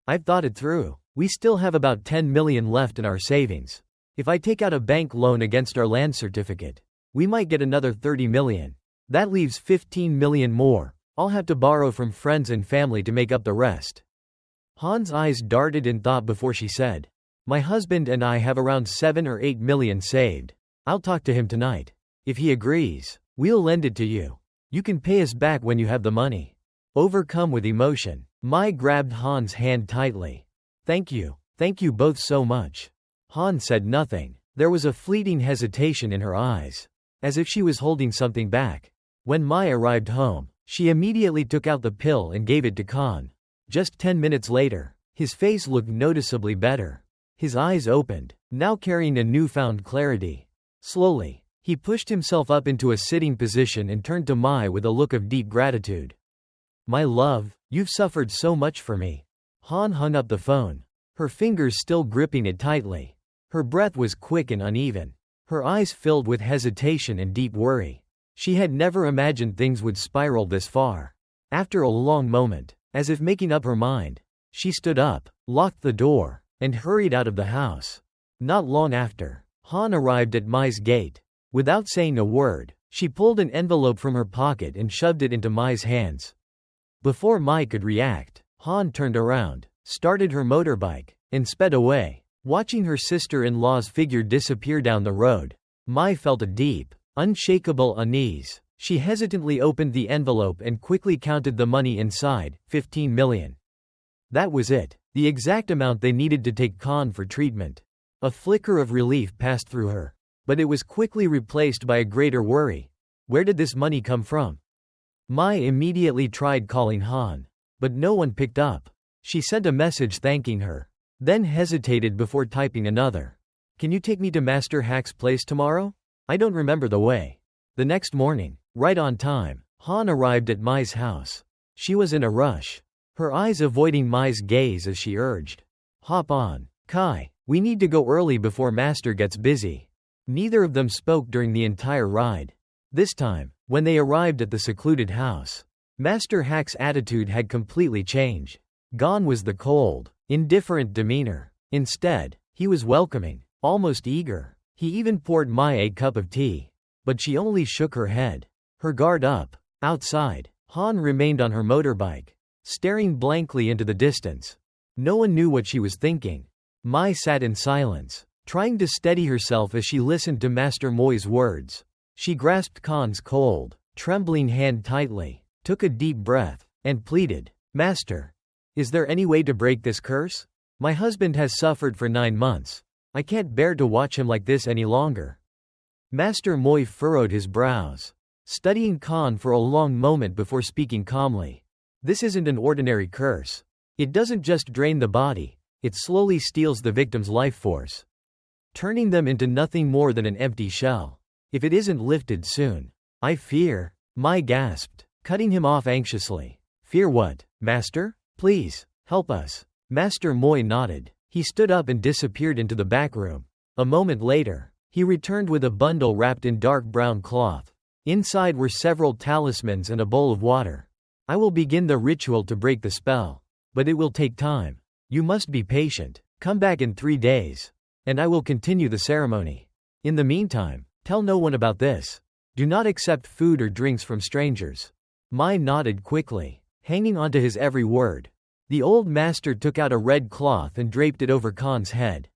Speaker 1: I've thought it through. We still have about 10 million left in our savings. If I take out a bank loan against our land certificate, we might get another 30 million. That leaves 15 million more. I'll have to borrow from friends and family to make up the rest. Han's eyes darted in thought before she said, my husband and I have around 7 or 8 million saved. I'll talk to him tonight. If he agrees, we'll lend it to you. You can pay us back when you have the money. Overcome with emotion, Mai grabbed Han's hand tightly. Thank you both so much. Han said nothing. There was a fleeting hesitation in her eyes, as if she was holding something back. When Mai arrived home, she immediately took out the pill and gave it to Khan. Just 10 minutes later, his face looked noticeably better. His eyes opened, now carrying a newfound clarity. Slowly, he pushed himself up into a sitting position and turned to Mai with a look of deep gratitude. My love, you've suffered so much for me. Han hung up the phone, her fingers still gripping it tightly. Her breath was quick and uneven, her eyes filled with hesitation and deep worry. She had never imagined things would spiral this far. After a long moment, as if making up her mind, she stood up, locked the door, and hurried out of the house. Not long after, Han arrived at Mai's gate. Without saying a word, she pulled an envelope from her pocket and shoved it into Mai's hands. Before Mai could react, Han turned around, started her motorbike, and sped away. Watching her sister-in-law's figure disappear down the road, Mai felt a deep, unshakable unease. She hesitantly opened the envelope and quickly counted the money inside, 15 million. That was it, the exact amount they needed to take Khan for treatment. A flicker of relief passed through her, but it was quickly replaced by a greater worry. Where did this money come from? Mai immediately tried calling Han, but no one picked up. She sent a message thanking her, then hesitated before typing another. Can you take me to Master Hack's place tomorrow? I don't remember the way. The next morning, right on time, Han arrived at Mai's house. She was in a rush, her eyes avoiding Mai's gaze as she urged. Hop on, Kai, we need to go early before Master gets busy. Neither of them spoke during the entire ride. This time, when they arrived at the secluded house, Master Hack's attitude had completely changed. Gone was the cold, indifferent demeanor. Instead, he was welcoming, almost eager. He even poured Mai a cup of tea. But she only shook her head, her guard up. Outside, Han remained on her motorbike, staring blankly into the distance. No one knew what she was thinking. Mai sat in silence, trying to steady herself as she listened to Master Moi's words. She grasped Khan's cold, trembling hand tightly, took a deep breath, and pleaded, Master, is there any way to break this curse? My husband has suffered for 9 months. I can't bear to watch him like this any longer. Master Moi furrowed his brows, studying Khan for a long moment before speaking calmly. This isn't an ordinary curse. It doesn't just drain the body, it slowly steals the victim's life force, turning them into nothing more than an empty shell. If it isn't lifted soon, I fear, Mai gasped. cutting him off anxiously. Fear what, master? Please, help us. Master Moi nodded. He stood up and disappeared into the back room. A moment later, he returned with a bundle wrapped in dark brown cloth. Inside were several talismans and a bowl of water. I will begin the ritual to break the spell. But it will take time. You must be patient. Come back in 3 days. And I will continue the ceremony. In the meantime, tell no one about this. Do not accept food or drinks from strangers. Mai nodded quickly, hanging onto his every word. The old master took out a red cloth and draped it over Khan's head.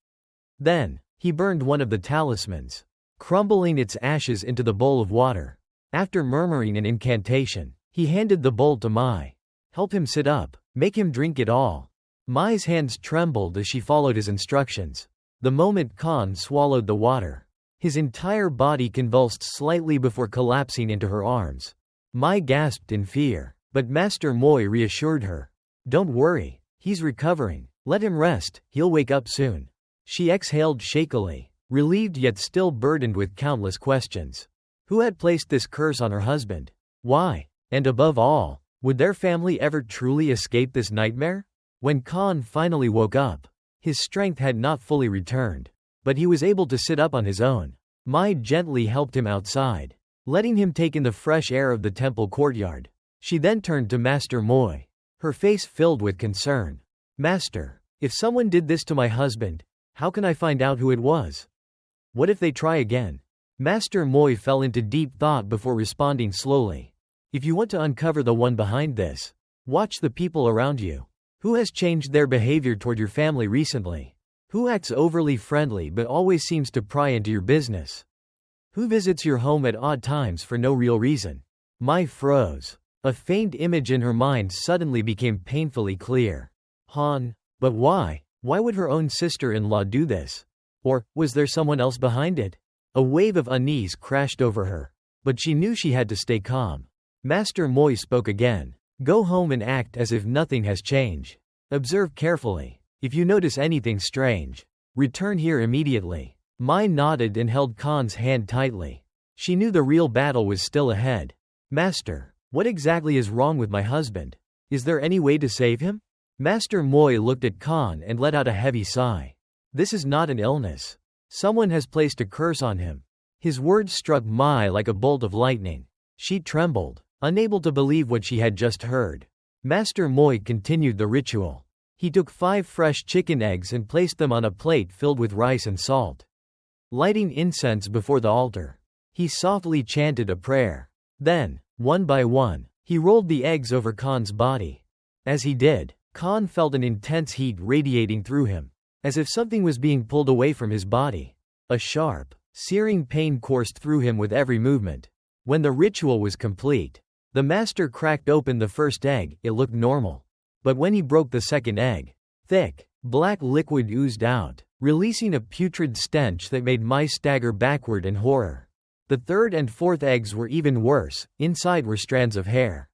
Speaker 1: Then, he burned one of the talismans, crumbling its ashes into the bowl of water. After murmuring an incantation, he handed the bowl to Mai. Help him sit up. Make him drink it all. Mai's hands trembled as she followed his instructions. The moment Khan swallowed the water, his entire body convulsed slightly before collapsing into her arms. Mai gasped in fear, but Master Moi reassured her. Don't worry, he's recovering. Let him rest, he'll wake up soon. She exhaled shakily, relieved yet still burdened with countless questions. Who had placed this curse on her husband? Why? And above all, would their family ever truly escape this nightmare? When Khan finally woke up, his strength had not fully returned, but he was able to sit up on his own. Mai gently helped him outside, letting him take in the fresh air of the temple courtyard. She then turned to Master Moi, her face filled with concern. Master, if someone did this to my husband, how can I find out who it was? What if they try again? Master Moi fell into deep thought before responding slowly. If you want to uncover the one behind this, watch the people around you. Who has changed their behavior toward your family recently? Who acts overly friendly but always seems to pry into your business? Who visits your home at odd times for no real reason? Mai froze. A faint image in her mind suddenly became painfully clear. Han, but why? Why would her own sister-in-law do this? Or, was there someone else behind it? A wave of unease crashed over her. But she knew she had to stay calm. Master Moi spoke again. Go home and act as if nothing has changed. Observe carefully. If you notice anything strange, return here immediately. Mai nodded and held Khan's hand tightly. She knew the real battle was still ahead. Master, what exactly is wrong with my husband? Is there any way to save him? Master Moi looked at Khan and let out a heavy sigh. This is not an illness. Someone has placed a curse on him. His words struck Mai like a bolt of lightning. She trembled, unable to believe what she had just heard. Master Moi continued the ritual. He took 5 fresh chicken eggs and placed them on a plate filled with rice and salt. Lighting incense before the altar, he softly chanted a prayer. Then, one by one, he rolled the eggs over Khan's body. As he did, Khan felt an intense heat radiating through him, as if something was being pulled away from his body. A sharp, searing pain coursed through him with every movement. When the ritual was complete, the master cracked open the first egg. It looked normal. But when he broke the second egg, thick, black liquid oozed out, releasing a putrid stench that made Mai stagger backward in horror. The third and fourth eggs were even worse. Inside were strands of hair,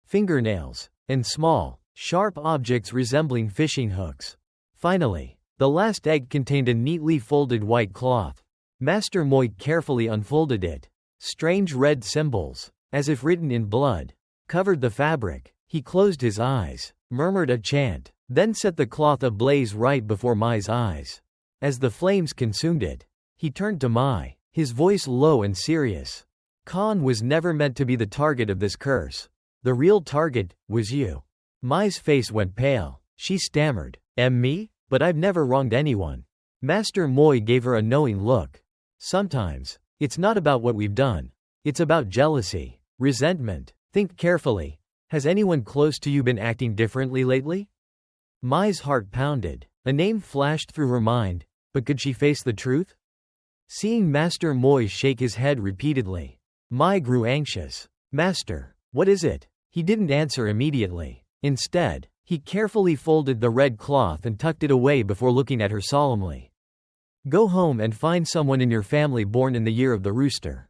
Speaker 1: fingernails, and small, sharp objects resembling fishing hooks. Finally, the last egg contained a neatly folded white cloth. Master Moi carefully unfolded it. Strange red symbols, as if written in blood, covered the fabric. He closed his eyes, murmured a chant, then set the cloth ablaze right before Mai's eyes. As the flames consumed it, he turned to Mai, his voice low and serious. Khan was never meant to be the target of this curse. The real target was you. Mai's face went pale. She stammered, Me? But I've never wronged anyone. Master Moi gave her a knowing look. Sometimes, it's not about what we've done. It's about jealousy, resentment. Think carefully. Has anyone close to you been acting differently lately? Mai's heart pounded. A name flashed through her mind, but could she face the truth? Seeing Master Moi shake his head repeatedly, Mai grew anxious. Master, what is it? He didn't answer immediately. Instead, he carefully folded the red cloth and tucked it away before looking at her solemnly. Go home and find someone in your family born in the year of the rooster.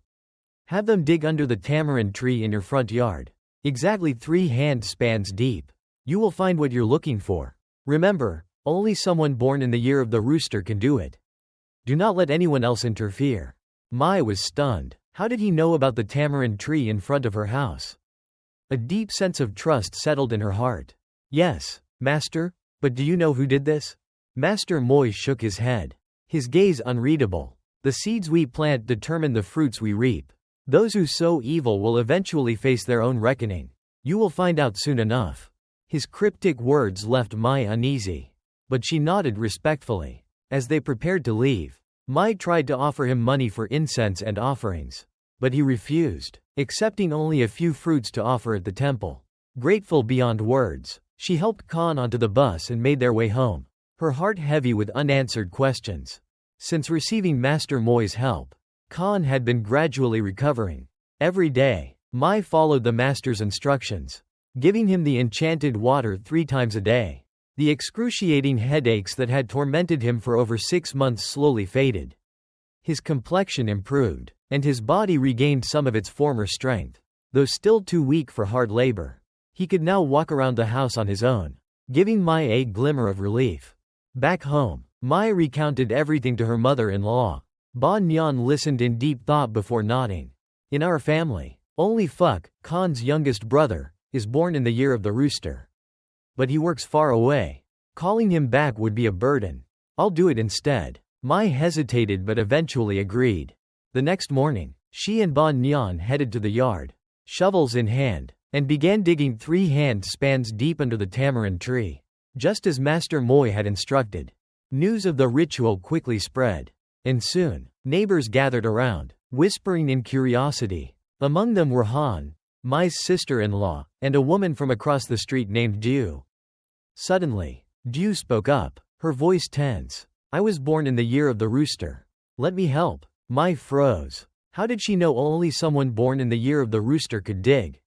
Speaker 1: Have them dig under the tamarind tree in your front yard, exactly 3 hand spans deep. You will find what you're looking for. Remember, only someone born in the year of the rooster can do it. Do not let anyone else interfere. Mai was stunned. How did he know about the tamarind tree in front of her house? A deep sense of trust settled in her heart. Yes, Master, but do you know who did this? Master Moy shook his head. His gaze unreadable. The seeds we plant determine the fruits we reap. Those who sow evil will eventually face their own reckoning. You will find out soon enough. His cryptic words left Mai uneasy. But she nodded respectfully. As they prepared to leave, Mai tried to offer him money for incense and offerings. But he refused, accepting only a few fruits to offer at the temple. Grateful beyond words, she helped Khan onto the bus and made their way home, her heart heavy with unanswered questions. Since receiving Master Moy's help, Khan had been gradually recovering. Every day, Mai followed the master's instructions, giving him the enchanted water 3 times a day. The excruciating headaches that had tormented him for over 6 months slowly faded. His complexion improved, and his body regained some of its former strength. Though still too weak for hard labor, he could now walk around the house on his own, giving Mai a glimmer of relief. Back home, Mai recounted everything to her mother-in-law. Ba Nyan listened in deep thought before nodding. In our family, only Fuck, Khan's youngest brother, is born in the year of the rooster. But he works far away. Calling him back would be a burden. I'll do it instead. Mai hesitated but eventually agreed. The next morning, she and Ba Nyan headed to the yard, shovels in hand, and began digging 3 hand spans deep under the tamarind tree, just as Master Moy had instructed. News of the ritual quickly spread, and soon, neighbors gathered around, whispering in curiosity. Among them were Han, Mai's sister-in-law, and a woman from across the street named Diu. Suddenly, Diu spoke up, her voice tense. I was born in the year of the rooster. Let me help. Mai froze. How did she know only someone born in the year of the rooster could dig?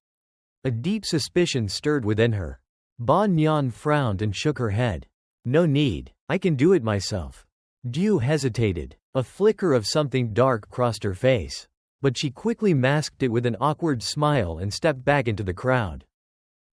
Speaker 1: A deep suspicion stirred within her. Ba Nyan frowned and shook her head. No need, I can do it myself. Diu hesitated. A flicker of something dark crossed her face. But she quickly masked it with an awkward smile and stepped back into the crowd.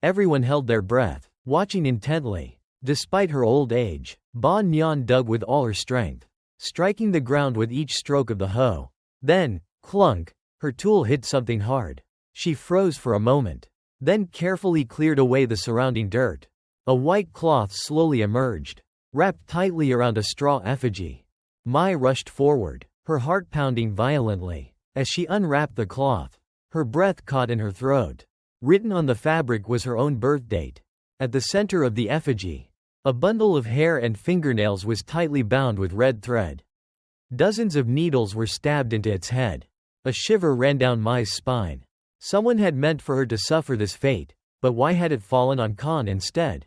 Speaker 1: Everyone held their breath, watching intently. Despite her old age, Ba Nyan dug with all her strength, striking the ground with each stroke of the hoe. Then, clunk, her tool hit something hard. She froze for a moment, then carefully cleared away the surrounding dirt. A white cloth slowly emerged, wrapped tightly around a straw effigy. Mai rushed forward, her heart pounding violently. As she unwrapped the cloth, her breath caught in her throat. Written on the fabric was her own birth date. At the center of the effigy, a bundle of hair and fingernails was tightly bound with red thread. Dozens of needles were stabbed into its head. A shiver ran down Mai's spine. Someone had meant for her to suffer this fate, but why had it fallen on Khan instead?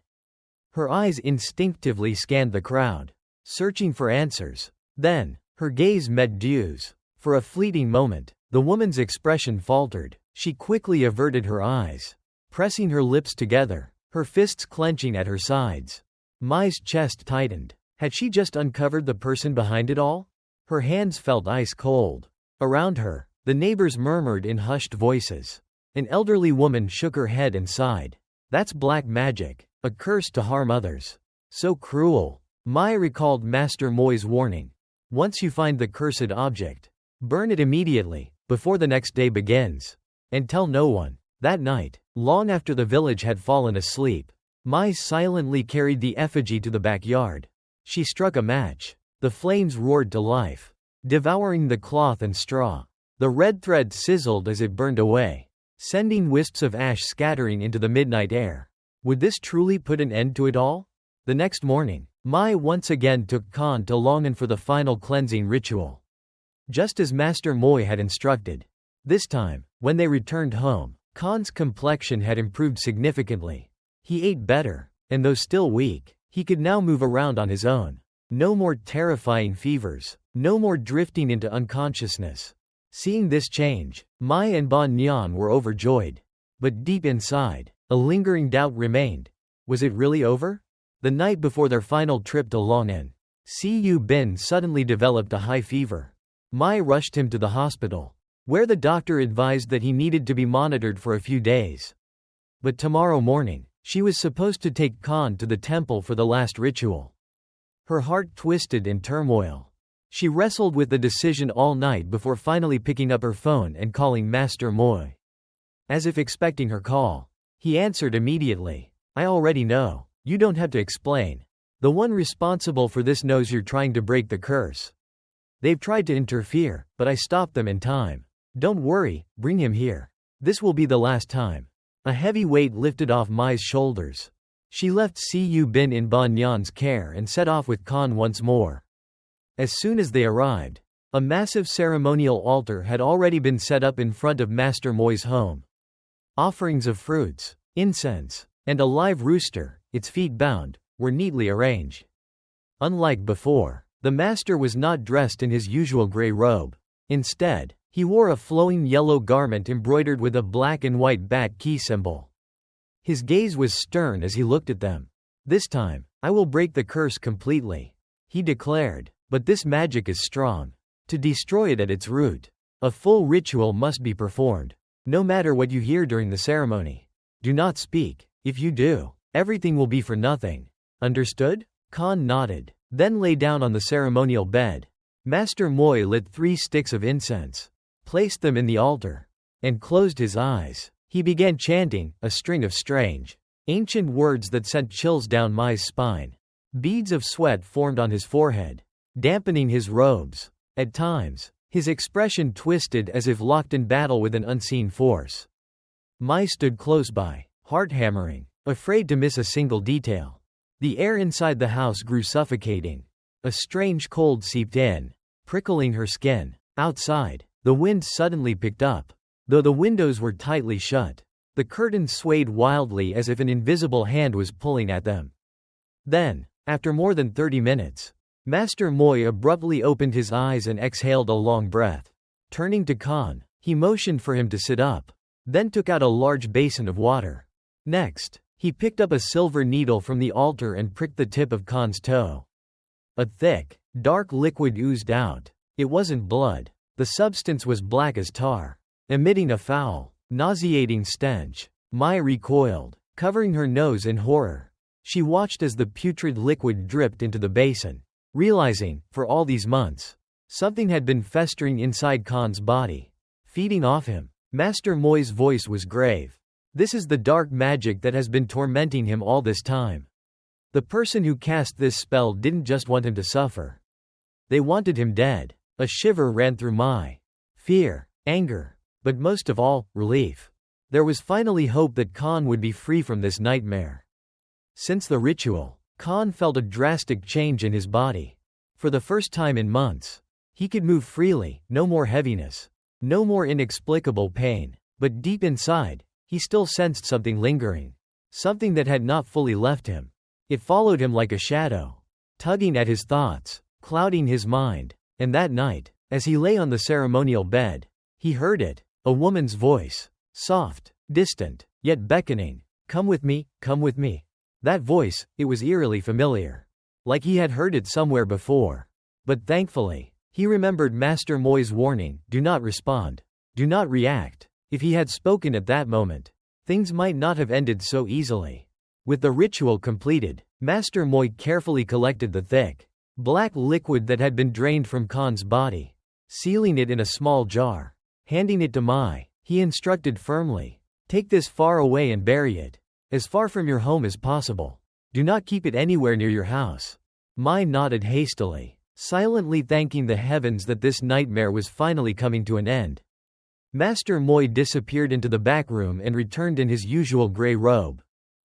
Speaker 1: Her eyes instinctively scanned the crowd, searching for answers. Then, her gaze met Diu's. For a fleeting moment, the woman's expression faltered. She quickly averted her eyes, pressing her lips together, her fists clenching at her sides. Mai's chest tightened. Had she just uncovered the person behind it all? Her hands felt ice cold. Around her, the neighbors murmured in hushed voices. An elderly woman shook her head and sighed. That's black magic, a curse to harm others. So cruel. Mai recalled Master Moy's warning. Once you find the cursed object, burn it immediately, before the next day begins. And tell no one. That night, long after the village had fallen asleep, Mai silently carried the effigy to the backyard. She struck a match. The flames roared to life, devouring the cloth and straw. The red thread sizzled as it burned away, sending wisps of ash scattering into the midnight air. Would this truly put an end to it all? The next morning, Mai once again took Khan to Longan for the final cleansing ritual, just as Master Moy had instructed. This time, when they returned home, Khan's complexion had improved significantly. He ate better, and though still weak, he could now move around on his own. No more terrifying fevers, no more drifting into unconsciousness. Seeing this change, Mai and Ba Nyan were overjoyed. But deep inside, a lingering doubt remained. Was it really over? The night before their final trip to Longan, Cu Bin suddenly developed a high fever. Mai rushed him to the hospital, where the doctor advised that he needed to be monitored for a few days. But tomorrow morning, she was supposed to take Khan to the temple for the last ritual. Her heart twisted in turmoil. She wrestled with the decision all night before finally picking up her phone and calling Master Moy. As if expecting her call, He answered immediately. I already know. You don't have to explain. The one responsible for this knows you're trying to break the curse. They've tried to interfere, but I stopped them in time. Don't worry, bring him here. This will be the last time. A heavy weight lifted off Mai's shoulders. She left Cu Bin in Banyan's care and set off with Khan once more. As soon as they arrived, a massive ceremonial altar had already been set up in front of Master Moi's home. Offerings of fruits, incense, and a live rooster, its feet bound, were neatly arranged. Unlike before, the master was not dressed in his usual gray robe. Instead, he wore a flowing yellow garment embroidered with a black and white bat key symbol. His gaze was stern as he looked at them. This time, I will break the curse completely, he declared, but this magic is strong. To destroy it at its root, a full ritual must be performed. No matter what you hear during the ceremony, do not speak. If you do, everything will be for nothing. Understood? Khan nodded, then lay down on the ceremonial bed. Master Moi lit 3 sticks of incense, placed them in the altar, and closed his eyes. He began chanting, a string of strange, ancient words that sent chills down Mai's spine. Beads of sweat formed on his forehead, dampening his robes. At times, his expression twisted as if locked in battle with an unseen force. Mai stood close by, heart hammering, afraid to miss a single detail. The air inside the house grew suffocating. A strange cold seeped in, prickling her skin. Outside, the wind suddenly picked up. Though the windows were tightly shut, the curtains swayed wildly as if an invisible hand was pulling at them. Then, after more than 30 minutes, Master Moi abruptly opened his eyes and exhaled a long breath. Turning to Khan, he motioned for him to sit up, then took out a large basin of water. Next, he picked up a silver needle from the altar and pricked the tip of Khan's toe. A thick, dark liquid oozed out. It wasn't blood. The substance was black as tar, emitting a foul, nauseating stench. Mai recoiled, covering her nose in horror. She watched as the putrid liquid dripped into the basin, realizing, for all these months, something had been festering inside Khan's body, feeding off him. Master Moi's voice was grave. This is the dark magic that has been tormenting him all this time. The person who cast this spell didn't just want him to suffer. They wanted him dead. A shiver ran through Mai. Fear, anger, but most of all, relief. There was finally hope that Khan would be free from this nightmare. Since the ritual, Khan felt a drastic change in his body. For the first time in months, he could move freely, no more heaviness, no more inexplicable pain. But deep inside, he still sensed something lingering, something that had not fully left him. It followed him like a shadow, tugging at his thoughts, clouding his mind. And that night, as he lay on the ceremonial bed, he heard it, a woman's voice, soft, distant, yet beckoning. Come with me, come with me. That voice, it was eerily familiar. Like he had heard it somewhere before. But thankfully, he remembered Master Moi's warning, do not respond, do not react. If he had spoken at that moment, things might not have ended so easily. With the ritual completed, Master Moi carefully collected the thick, black liquid that had been drained from Khan's body, sealing it in a small jar. Handing it to Mai, he instructed firmly, take this far away and bury it, as far from your home as possible. Do not keep it anywhere near your house. Mai nodded hastily, silently thanking the heavens that this nightmare was finally coming to an end. Master Moi disappeared into the back room and returned in his usual gray robe.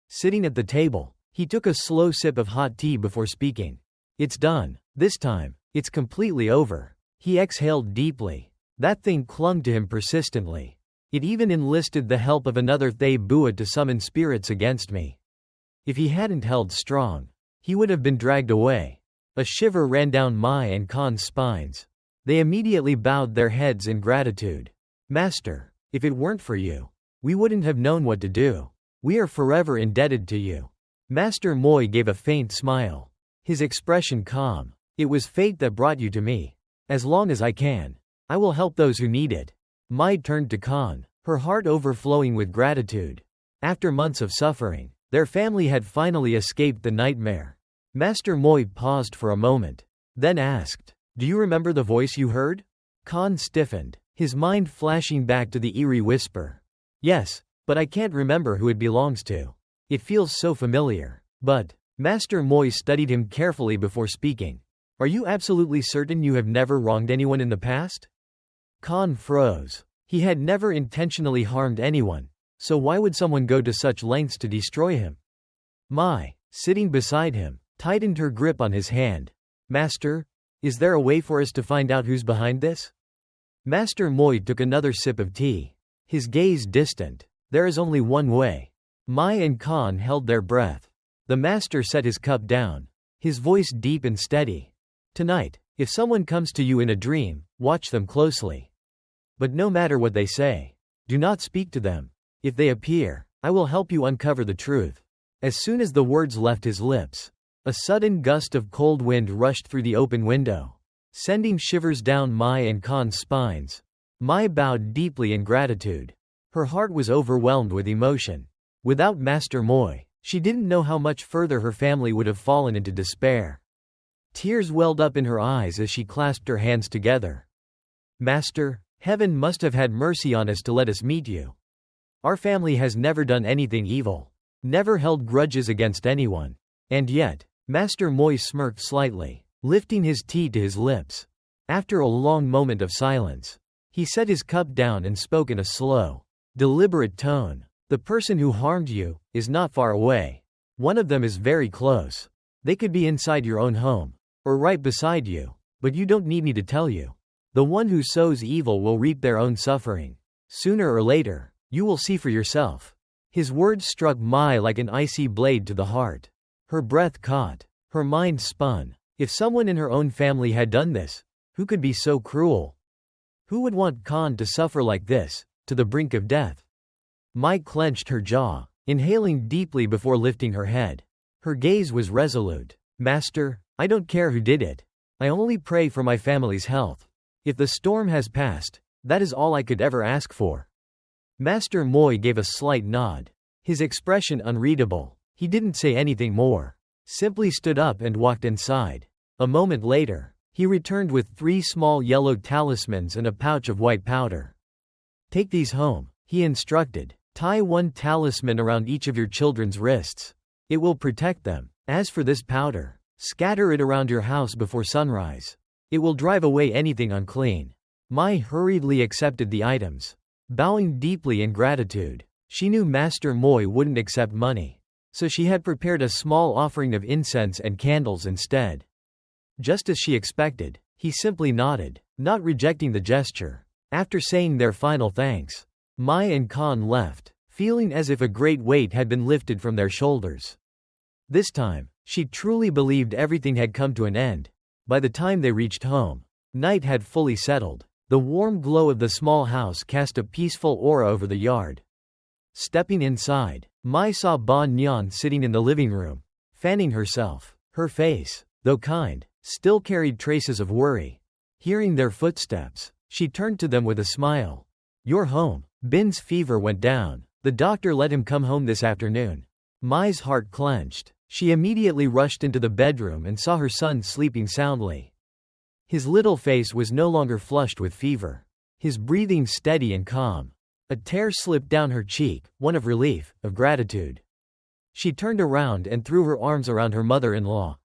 Speaker 1: Sitting at the table, he took a slow sip of hot tea before speaking. It's done. This time, it's completely over. He exhaled deeply. That thing clung to him persistently. It even enlisted the help of another Thay Bua to summon spirits against me. If he hadn't held strong, he would have been dragged away. A shiver ran down Mai and Khan's spines. They immediately bowed their heads in gratitude. Master, if it weren't for you, we wouldn't have known what to do. We are forever indebted to you. Master Moi gave a faint smile, his expression calm. It was fate that brought you to me. As long as I can, I will help those who need it. Mai turned to Khan, her heart overflowing with gratitude. After months of suffering, their family had finally escaped the nightmare. Master Moi paused for a moment, then asked, "Do you remember the voice you heard?" Khan stiffened, his mind flashing back to the eerie whisper. "Yes, but I can't remember who it belongs to. It feels so familiar. But, Master Moy studied him carefully before speaking. Are you absolutely certain you have never wronged anyone in the past? Khan froze. He had never intentionally harmed anyone, so why would someone go to such lengths to destroy him? Mai, sitting beside him, tightened her grip on his hand. Master, is there a way for us to find out who's behind this? Master Moy took another sip of tea. His gaze distant. There is only one way. Mai and Khan held their breath. The master set his cup down. His voice deep and steady. Tonight, if someone comes to you in a dream, watch them closely. But no matter what they say, do not speak to them. If they appear, I will help you uncover the truth. As soon as the words left his lips, a sudden gust of cold wind rushed through the open window, sending shivers down Mai and Khan's spines. Mai bowed deeply in gratitude. Her heart was overwhelmed with emotion. Without Master Moy, she didn't know how much further her family would have fallen into despair. Tears welled up in her eyes as she clasped her hands together. Master, heaven must have had mercy on us to let us meet you. Our family has never done anything evil, never held grudges against anyone. And yet, Master Moy smirked slightly, lifting his tea to his lips. After a long moment of silence, he set his cup down and spoke in a slow, deliberate tone. The person who harmed you is not far away. One of them is very close. They could be inside your own home, or right beside you, but you don't need me to tell you. The one who sows evil will reap their own suffering. Sooner or later, you will see for yourself. His words struck Mai like an icy blade to the heart. Her breath caught. Her mind spun. If someone in her own family had done this, who could be so cruel? Who would want Khan to suffer like this, to the brink of death? Mai clenched her jaw, inhaling deeply before lifting her head. Her gaze was resolute. Master, I don't care who did it. I only pray for my family's health. If the storm has passed, that is all I could ever ask for. Master Moy gave a slight nod. His expression unreadable. He didn't say anything more. Simply stood up and walked inside. A moment later, he returned with 3 small yellow talismans and a pouch of white powder. Take these home, he instructed. Tie 1 talisman around each of your children's wrists. It will protect them. As for this powder, scatter it around your house before sunrise. It will drive away anything unclean. Mai hurriedly accepted the items, bowing deeply in gratitude. She knew Master Moy wouldn't accept money, so she had prepared a small offering of incense and candles instead. Just as she expected, he simply nodded, not rejecting the gesture. After saying their final thanks, Mai and Khan left, feeling as if a great weight had been lifted from their shoulders. This time, she truly believed everything had come to an end. By the time they reached home, night had fully settled. The warm glow of the small house cast a peaceful aura over the yard. Stepping inside, Mai saw Ba Nyan sitting in the living room, fanning herself. Her face, though kind, still carried traces of worry. Hearing their footsteps, she turned to them with a smile. You're home. Bin's fever went down. The doctor let him come home this afternoon. Mai's heart clenched. She immediately rushed into the bedroom and saw her son sleeping soundly. His little face was no longer flushed with fever. His breathing steady and calm. A tear slipped down her cheek, one of relief, of gratitude. She turned around and threw her arms around her mother-in-law.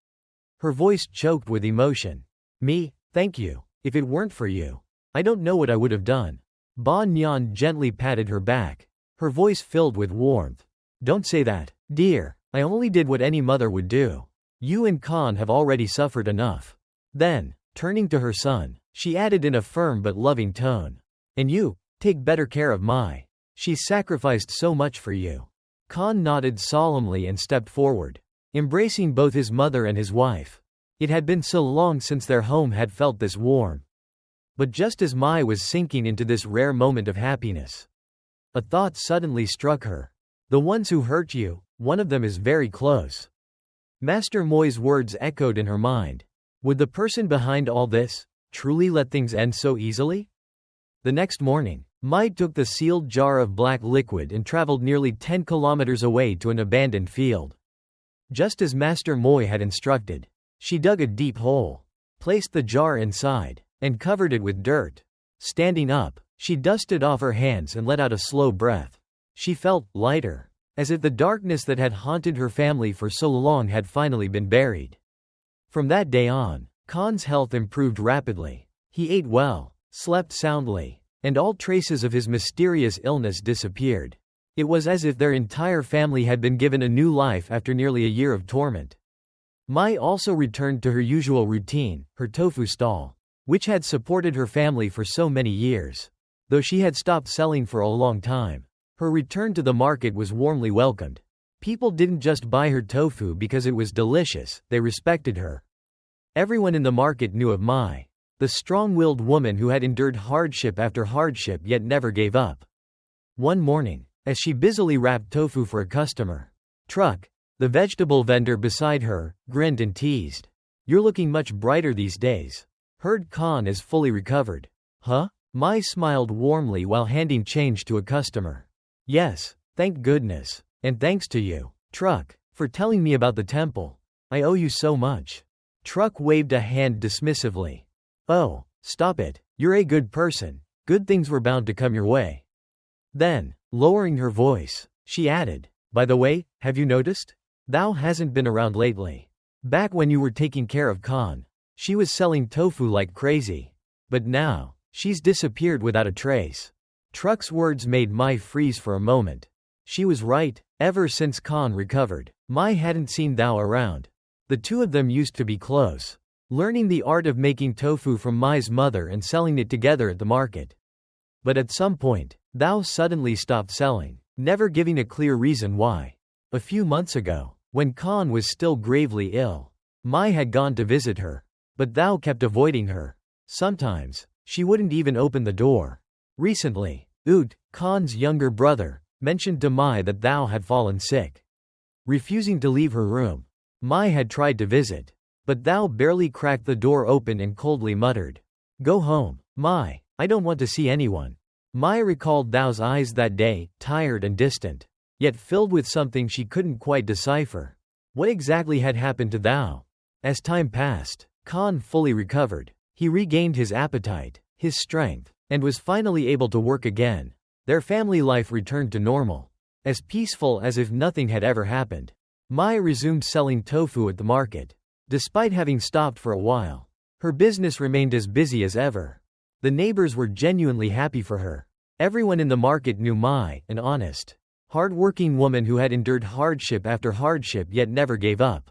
Speaker 1: Her voice choked with emotion. Me, thank you. If it weren't for you, I don't know what I would have done. Ba Nyan gently patted her back, her voice filled with warmth. Don't say that, dear. I only did what any mother would do. You and Khan have already suffered enough. Then, turning to her son, she added in a firm but loving tone. And you, take better care of Mai. She's sacrificed so much for you. Khan nodded solemnly and stepped forward, embracing both his mother and his wife. It had been so long since their home had felt this warm. But just as Mai was sinking into this rare moment of happiness, a thought suddenly struck her. The ones who hurt you, one of them is very close. Master Moy's words echoed in her mind. Would the person behind all this truly let things end so easily? The next morning, Mai took the sealed jar of black liquid and traveled nearly 10 kilometers away to an abandoned field. Just as Master Moy had instructed, she dug a deep hole, placed the jar inside, and covered it with dirt. Standing up, she dusted off her hands and let out a slow breath. She felt lighter, as if the darkness that had haunted her family for so long had finally been buried. From that day on, Khan's health improved rapidly. He ate well, slept soundly, and all traces of his mysterious illness disappeared. It was as if their entire family had been given a new life after nearly a year of torment. Mai also returned to her usual routine, her tofu stall, which had supported her family for so many years. Though she had stopped selling for a long time, her return to the market was warmly welcomed. People didn't just buy her tofu because it was delicious, they respected her. Everyone in the market knew of Mai, the strong-willed woman who had endured hardship after hardship yet never gave up. One morning, as she busily wrapped tofu for a customer, Truck, the vegetable vendor beside her, grinned and teased. "You're looking much brighter these days. Heard Khan is fully recovered." "Huh?" Mai smiled warmly while handing change to a customer. "Yes, thank goodness. And thanks to you, Truck, for telling me about the temple. I owe you so much." Truck waved a hand dismissively. "Oh, stop it. You're a good person. Good things were bound to come your way." Then, lowering her voice, she added, "By the way, have you noticed? Thou hasn't been around lately. Back when you were taking care of Khan, she was selling tofu like crazy. But now, she's disappeared without a trace." Truck's words made Mai freeze for a moment. She was right. Ever since Khan recovered, Mai hadn't seen Thou around. The two of them used to be close, learning the art of making tofu from Mai's mother and selling it together at the market. But at some point, Thou suddenly stopped selling, never giving a clear reason why. A few months ago, when Khan was still gravely ill, Mai had gone to visit her, but Thou kept avoiding her. Sometimes, she wouldn't even open the door. Recently, Khan's younger brother, mentioned to Mai that Thou had fallen sick. Refusing to leave her room, Mai had tried to visit, but Thou barely cracked the door open and coldly muttered, "Go home, Mai, I don't want to see anyone." Mai recalled Thou's eyes that day, tired and distant, yet filled with something she couldn't quite decipher. What exactly had happened to Thou? As time passed, Khan fully recovered. He regained his appetite, his strength, and was finally able to work again. Their family life returned to normal, as peaceful as if nothing had ever happened. Mai resumed selling tofu at the market. Despite having stopped for a while, her business remained as busy as ever. The neighbors were genuinely happy for her. Everyone in the market knew Mai, an honest, hard-working woman who had endured hardship after hardship yet never gave up.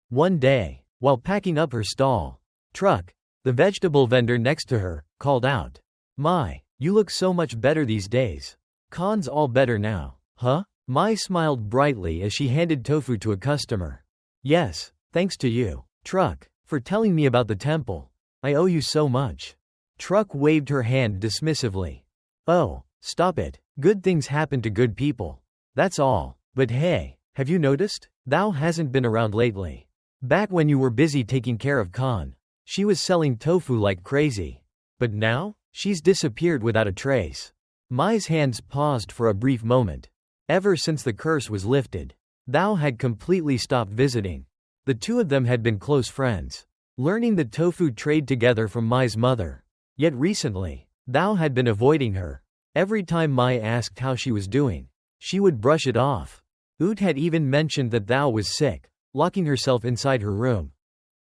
Speaker 1: One day, while packing up her stall, Truck, the vegetable vendor next to her, called out, "Mai, you look so much better these days. Khan's all better now." "Huh?" Mai smiled brightly as she handed tofu to a customer. "Yes, thanks to you, Truck, for telling me about the temple. I owe you so much." Truck waved her hand dismissively. "Oh, stop it. Good things happen to good people. That's all. But hey, have you noticed? Thou hasn't been around lately. Back when you were busy taking care of Khan, she was selling tofu like crazy. But now, she's disappeared without a trace." Mai's hands paused for a brief moment. Ever since the curse was lifted, Thou had completely stopped visiting. The two of them had been close friends, learning the tofu trade together from Mai's mother. Yet recently, Thou had been avoiding her. Every time Mai asked how she was doing, she would brush it off. Had even mentioned that Thou was sick, locking herself inside her room,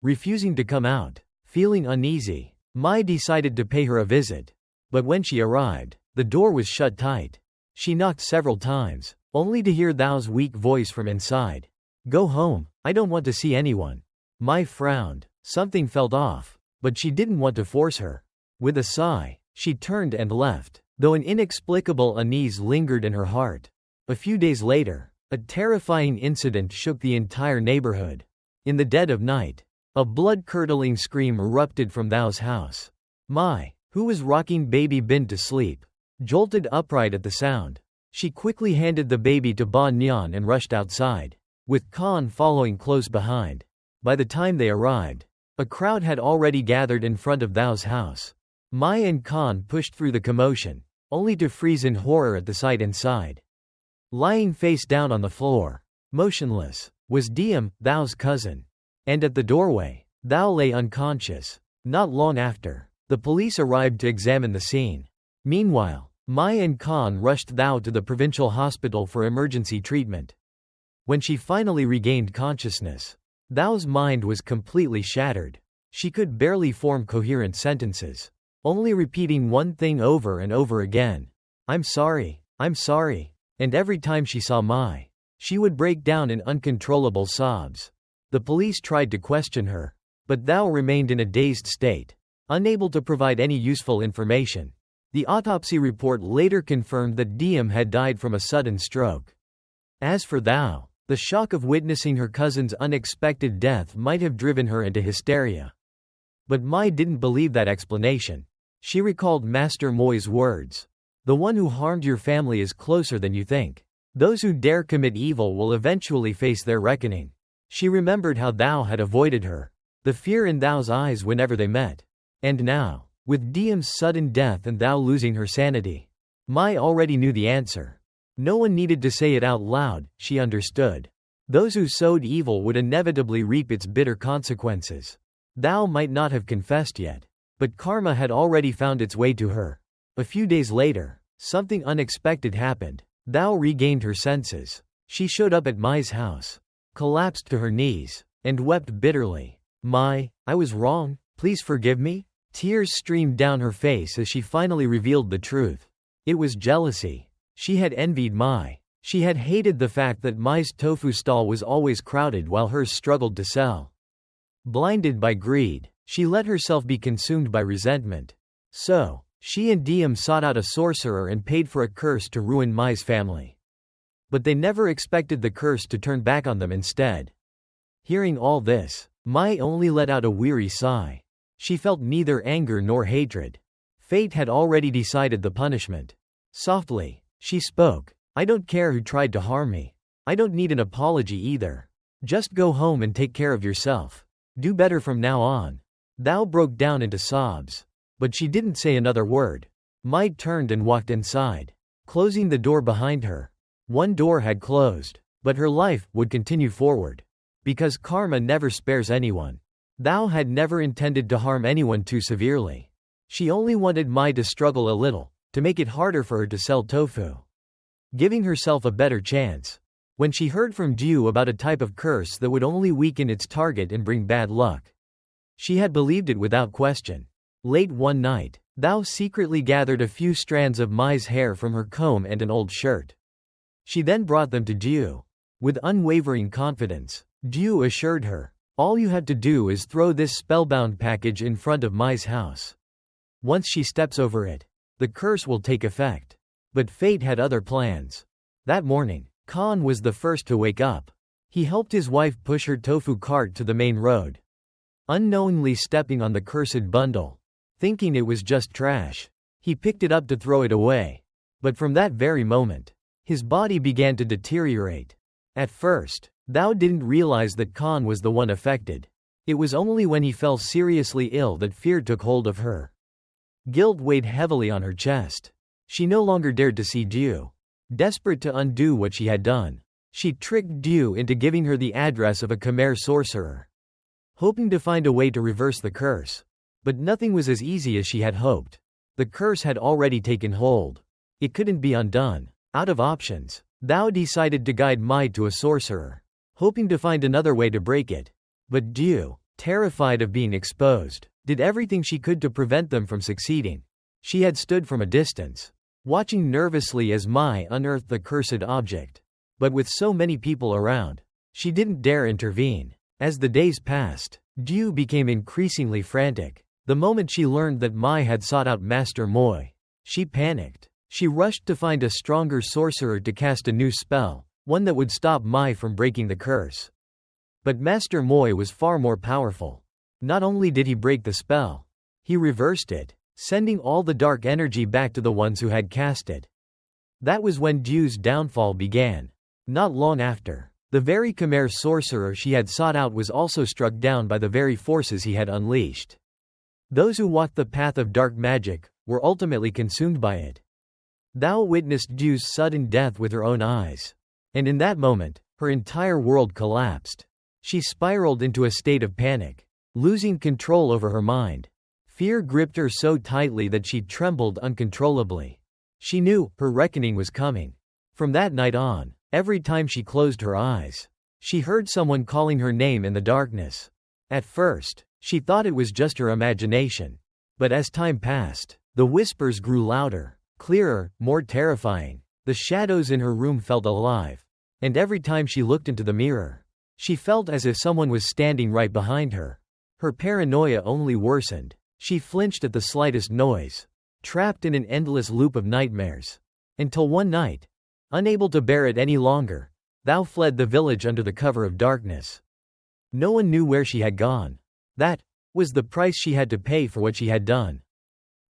Speaker 1: refusing to come out. Feeling uneasy, Mai decided to pay her a visit. But when she arrived, the door was shut tight. She knocked several times, only to hear Thou's weak voice from inside. "Go home, I don't want to see anyone." Mai frowned. Something felt off, but she didn't want to force her. With a sigh, she turned and left, though an inexplicable unease lingered in her heart. A few days later, a terrifying incident shook the entire neighborhood. In the dead of night, a blood-curdling scream erupted from Thou's house. Mai, who was rocking baby Bin to sleep, jolted upright at the sound. She quickly handed the baby to Ba Nyan and rushed outside, with Khan following close behind. By the time they arrived, a crowd had already gathered in front of Thou's house. Mai and Khan pushed through the commotion, only to freeze in horror at the sight inside. Lying face down on the floor, motionless, was Diem, Thou's cousin. And at the doorway, Thou lay unconscious. Not long after, the police arrived to examine the scene. Meanwhile, Mai and Khan rushed Thao to the provincial hospital for emergency treatment. When she finally regained consciousness, Thao's mind was completely shattered. She could barely form coherent sentences, only repeating one thing over and over again. I'm sorry. And every time she saw Mai, she would break down in uncontrollable sobs. The police tried to question her, but Thao remained in a dazed state, unable to provide any useful information. The autopsy report later confirmed that Diem had died from a sudden stroke. As for Thao, the shock of witnessing her cousin's unexpected death might have driven her into hysteria. But Mai didn't believe that explanation. She recalled Master Moi's words. The one who harmed your family is closer than you think. Those who dare commit evil will eventually face their reckoning. She remembered how Thao had avoided her, the fear in Thao's eyes whenever they met. And now, with Diem's sudden death and Thao losing her sanity, Mai already knew the answer. No one needed to say it out loud, she understood. Those who sowed evil would inevitably reap its bitter consequences. Thao might not have confessed yet, but karma had already found its way to her. A few days later, something unexpected happened. Thao regained her senses. She showed up at Mai's house, collapsed to her knees, and wept bitterly. Mai, I was wrong, please forgive me? Tears streamed down her face as she finally revealed the truth. It was jealousy. She had envied Mai. She had hated the fact that Mai's tofu stall was always crowded while hers struggled to sell. Blinded by greed, she let herself be consumed by resentment. So, she and Diem sought out a sorcerer and paid for a curse to ruin Mai's family. But they never expected the curse to turn back on them instead. Hearing all this, Mai only let out a weary sigh. She felt neither anger nor hatred. Fate had already decided the punishment. Softly, she spoke. I don't care who tried to harm me. I don't need an apology either. Just go home and take care of yourself. Do better from now on. Thao broke down into sobs. But she didn't say another word. Mai turned and walked inside, closing the door behind her. One door had closed, but her life would continue forward. Because karma never spares anyone. Thao had never intended to harm anyone too severely. She only wanted Mai to struggle a little, to make it harder for her to sell tofu. Giving herself a better chance. When she heard from Ju about a type of curse that would only weaken its target and bring bad luck, she had believed it without question. Late one night, Thao secretly gathered a few strands of Mai's hair from her comb and an old shirt. She then brought them to Ju. With unwavering confidence, Ju assured her, all you have to do is throw this spellbound package in front of Mai's house. Once she steps over it, the curse will take effect. But fate had other plans. That morning, Khan was the first to wake up. He helped his wife push her tofu cart to the main road. Unknowingly stepping on the cursed bundle, thinking it was just trash, he picked it up to throw it away. But from that very moment, his body began to deteriorate. At first, Thao didn't realize that Khan was the one affected. It was only when he fell seriously ill that fear took hold of her. Guilt weighed heavily on her chest. She no longer dared to see Ju. Desperate to undo what she had done, she tricked Ju into giving her the address of a Khmer sorcerer, hoping to find a way to reverse the curse. But nothing was as easy as she had hoped. The curse had already taken hold. It couldn't be undone. Out of options, Thao decided to guide Mai to a sorcerer, hoping to find another way to break it. But Ju, terrified of being exposed, did everything she could to prevent them from succeeding. She had stood from a distance, watching nervously as Mai unearthed the cursed object. But with so many people around, she didn't dare intervene. As the days passed, Ju became increasingly frantic. The moment she learned that Mai had sought out Master Moi, she panicked. She rushed to find a stronger sorcerer to cast a new spell, one that would stop Mai from breaking the curse. But Master Moi was far more powerful. Not only did he break the spell, he reversed it, sending all the dark energy back to the ones who had cast it. That was when Ju's downfall began. Not long after, the very Khmer sorcerer she had sought out was also struck down by the very forces he had unleashed. Those who walked the path of dark magic were ultimately consumed by it. Thao witnessed Ju's sudden death with her own eyes. And in that moment, her entire world collapsed. She spiraled into a state of panic, losing control over her mind. Fear gripped her so tightly that she trembled uncontrollably. She knew her reckoning was coming. From that night on, every time she closed her eyes, she heard someone calling her name in the darkness. At first, she thought it was just her imagination. But as time passed, the whispers grew louder, clearer, more terrifying. The shadows in her room felt alive. And every time she looked into the mirror, she felt as if someone was standing right behind her. Her paranoia only worsened. She flinched at the slightest noise, trapped in an endless loop of nightmares. Until one night, unable to bear it any longer, Thou fled the village under the cover of darkness. No one knew where she had gone. That was the price she had to pay for what she had done.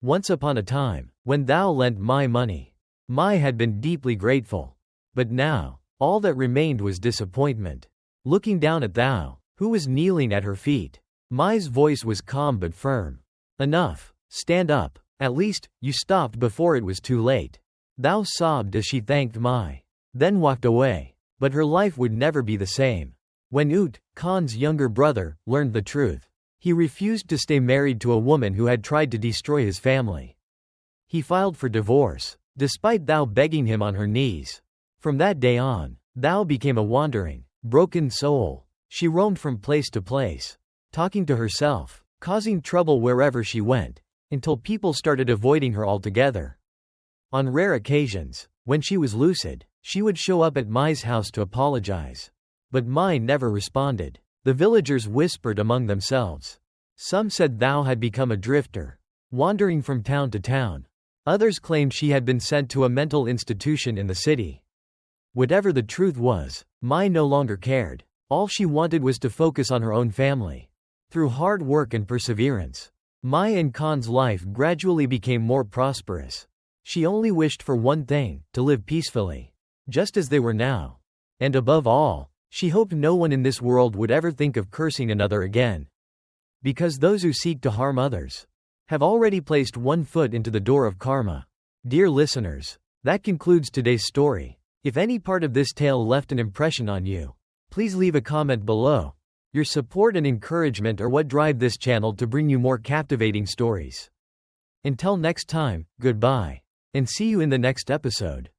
Speaker 1: Once upon a time, when Thou lent Mai money, Mai had been deeply grateful. But now, all that remained was disappointment. Looking down at Thou, who was kneeling at her feet, Mai's voice was calm but firm. Enough. Stand up. At least, you stopped before it was too late. Thou sobbed as she thanked Mai, then walked away. But her life would never be the same. When Ut, Khan's younger brother, learned the truth, he refused to stay married to a woman who had tried to destroy his family. He filed for divorce, despite Thou begging him on her knees. From that day on, Thou became a wandering, broken soul. She roamed from place to place, talking to herself, causing trouble wherever she went, until people started avoiding her altogether. On rare occasions, when she was lucid, she would show up at Mai's house to apologize. But Mai never responded. The villagers whispered among themselves. Some said Thou had become a drifter, wandering from town to town. Others claimed she had been sent to a mental institution in the city. Whatever the truth was, Mai no longer cared. All she wanted was to focus on her own family. Through hard work and perseverance, Mai and Khan's life gradually became more prosperous. She only wished for one thing, to live peacefully, just as they were now. And above all, she hoped no one in this world would ever think of cursing another again. Because those who seek to harm others have already placed one foot into the door of karma. Dear listeners, that concludes today's story. If any part of this tale left an impression on you, please leave a comment below. Your support and encouragement are what drive this channel to bring you more captivating stories. Until next time, goodbye, and see you in the next episode.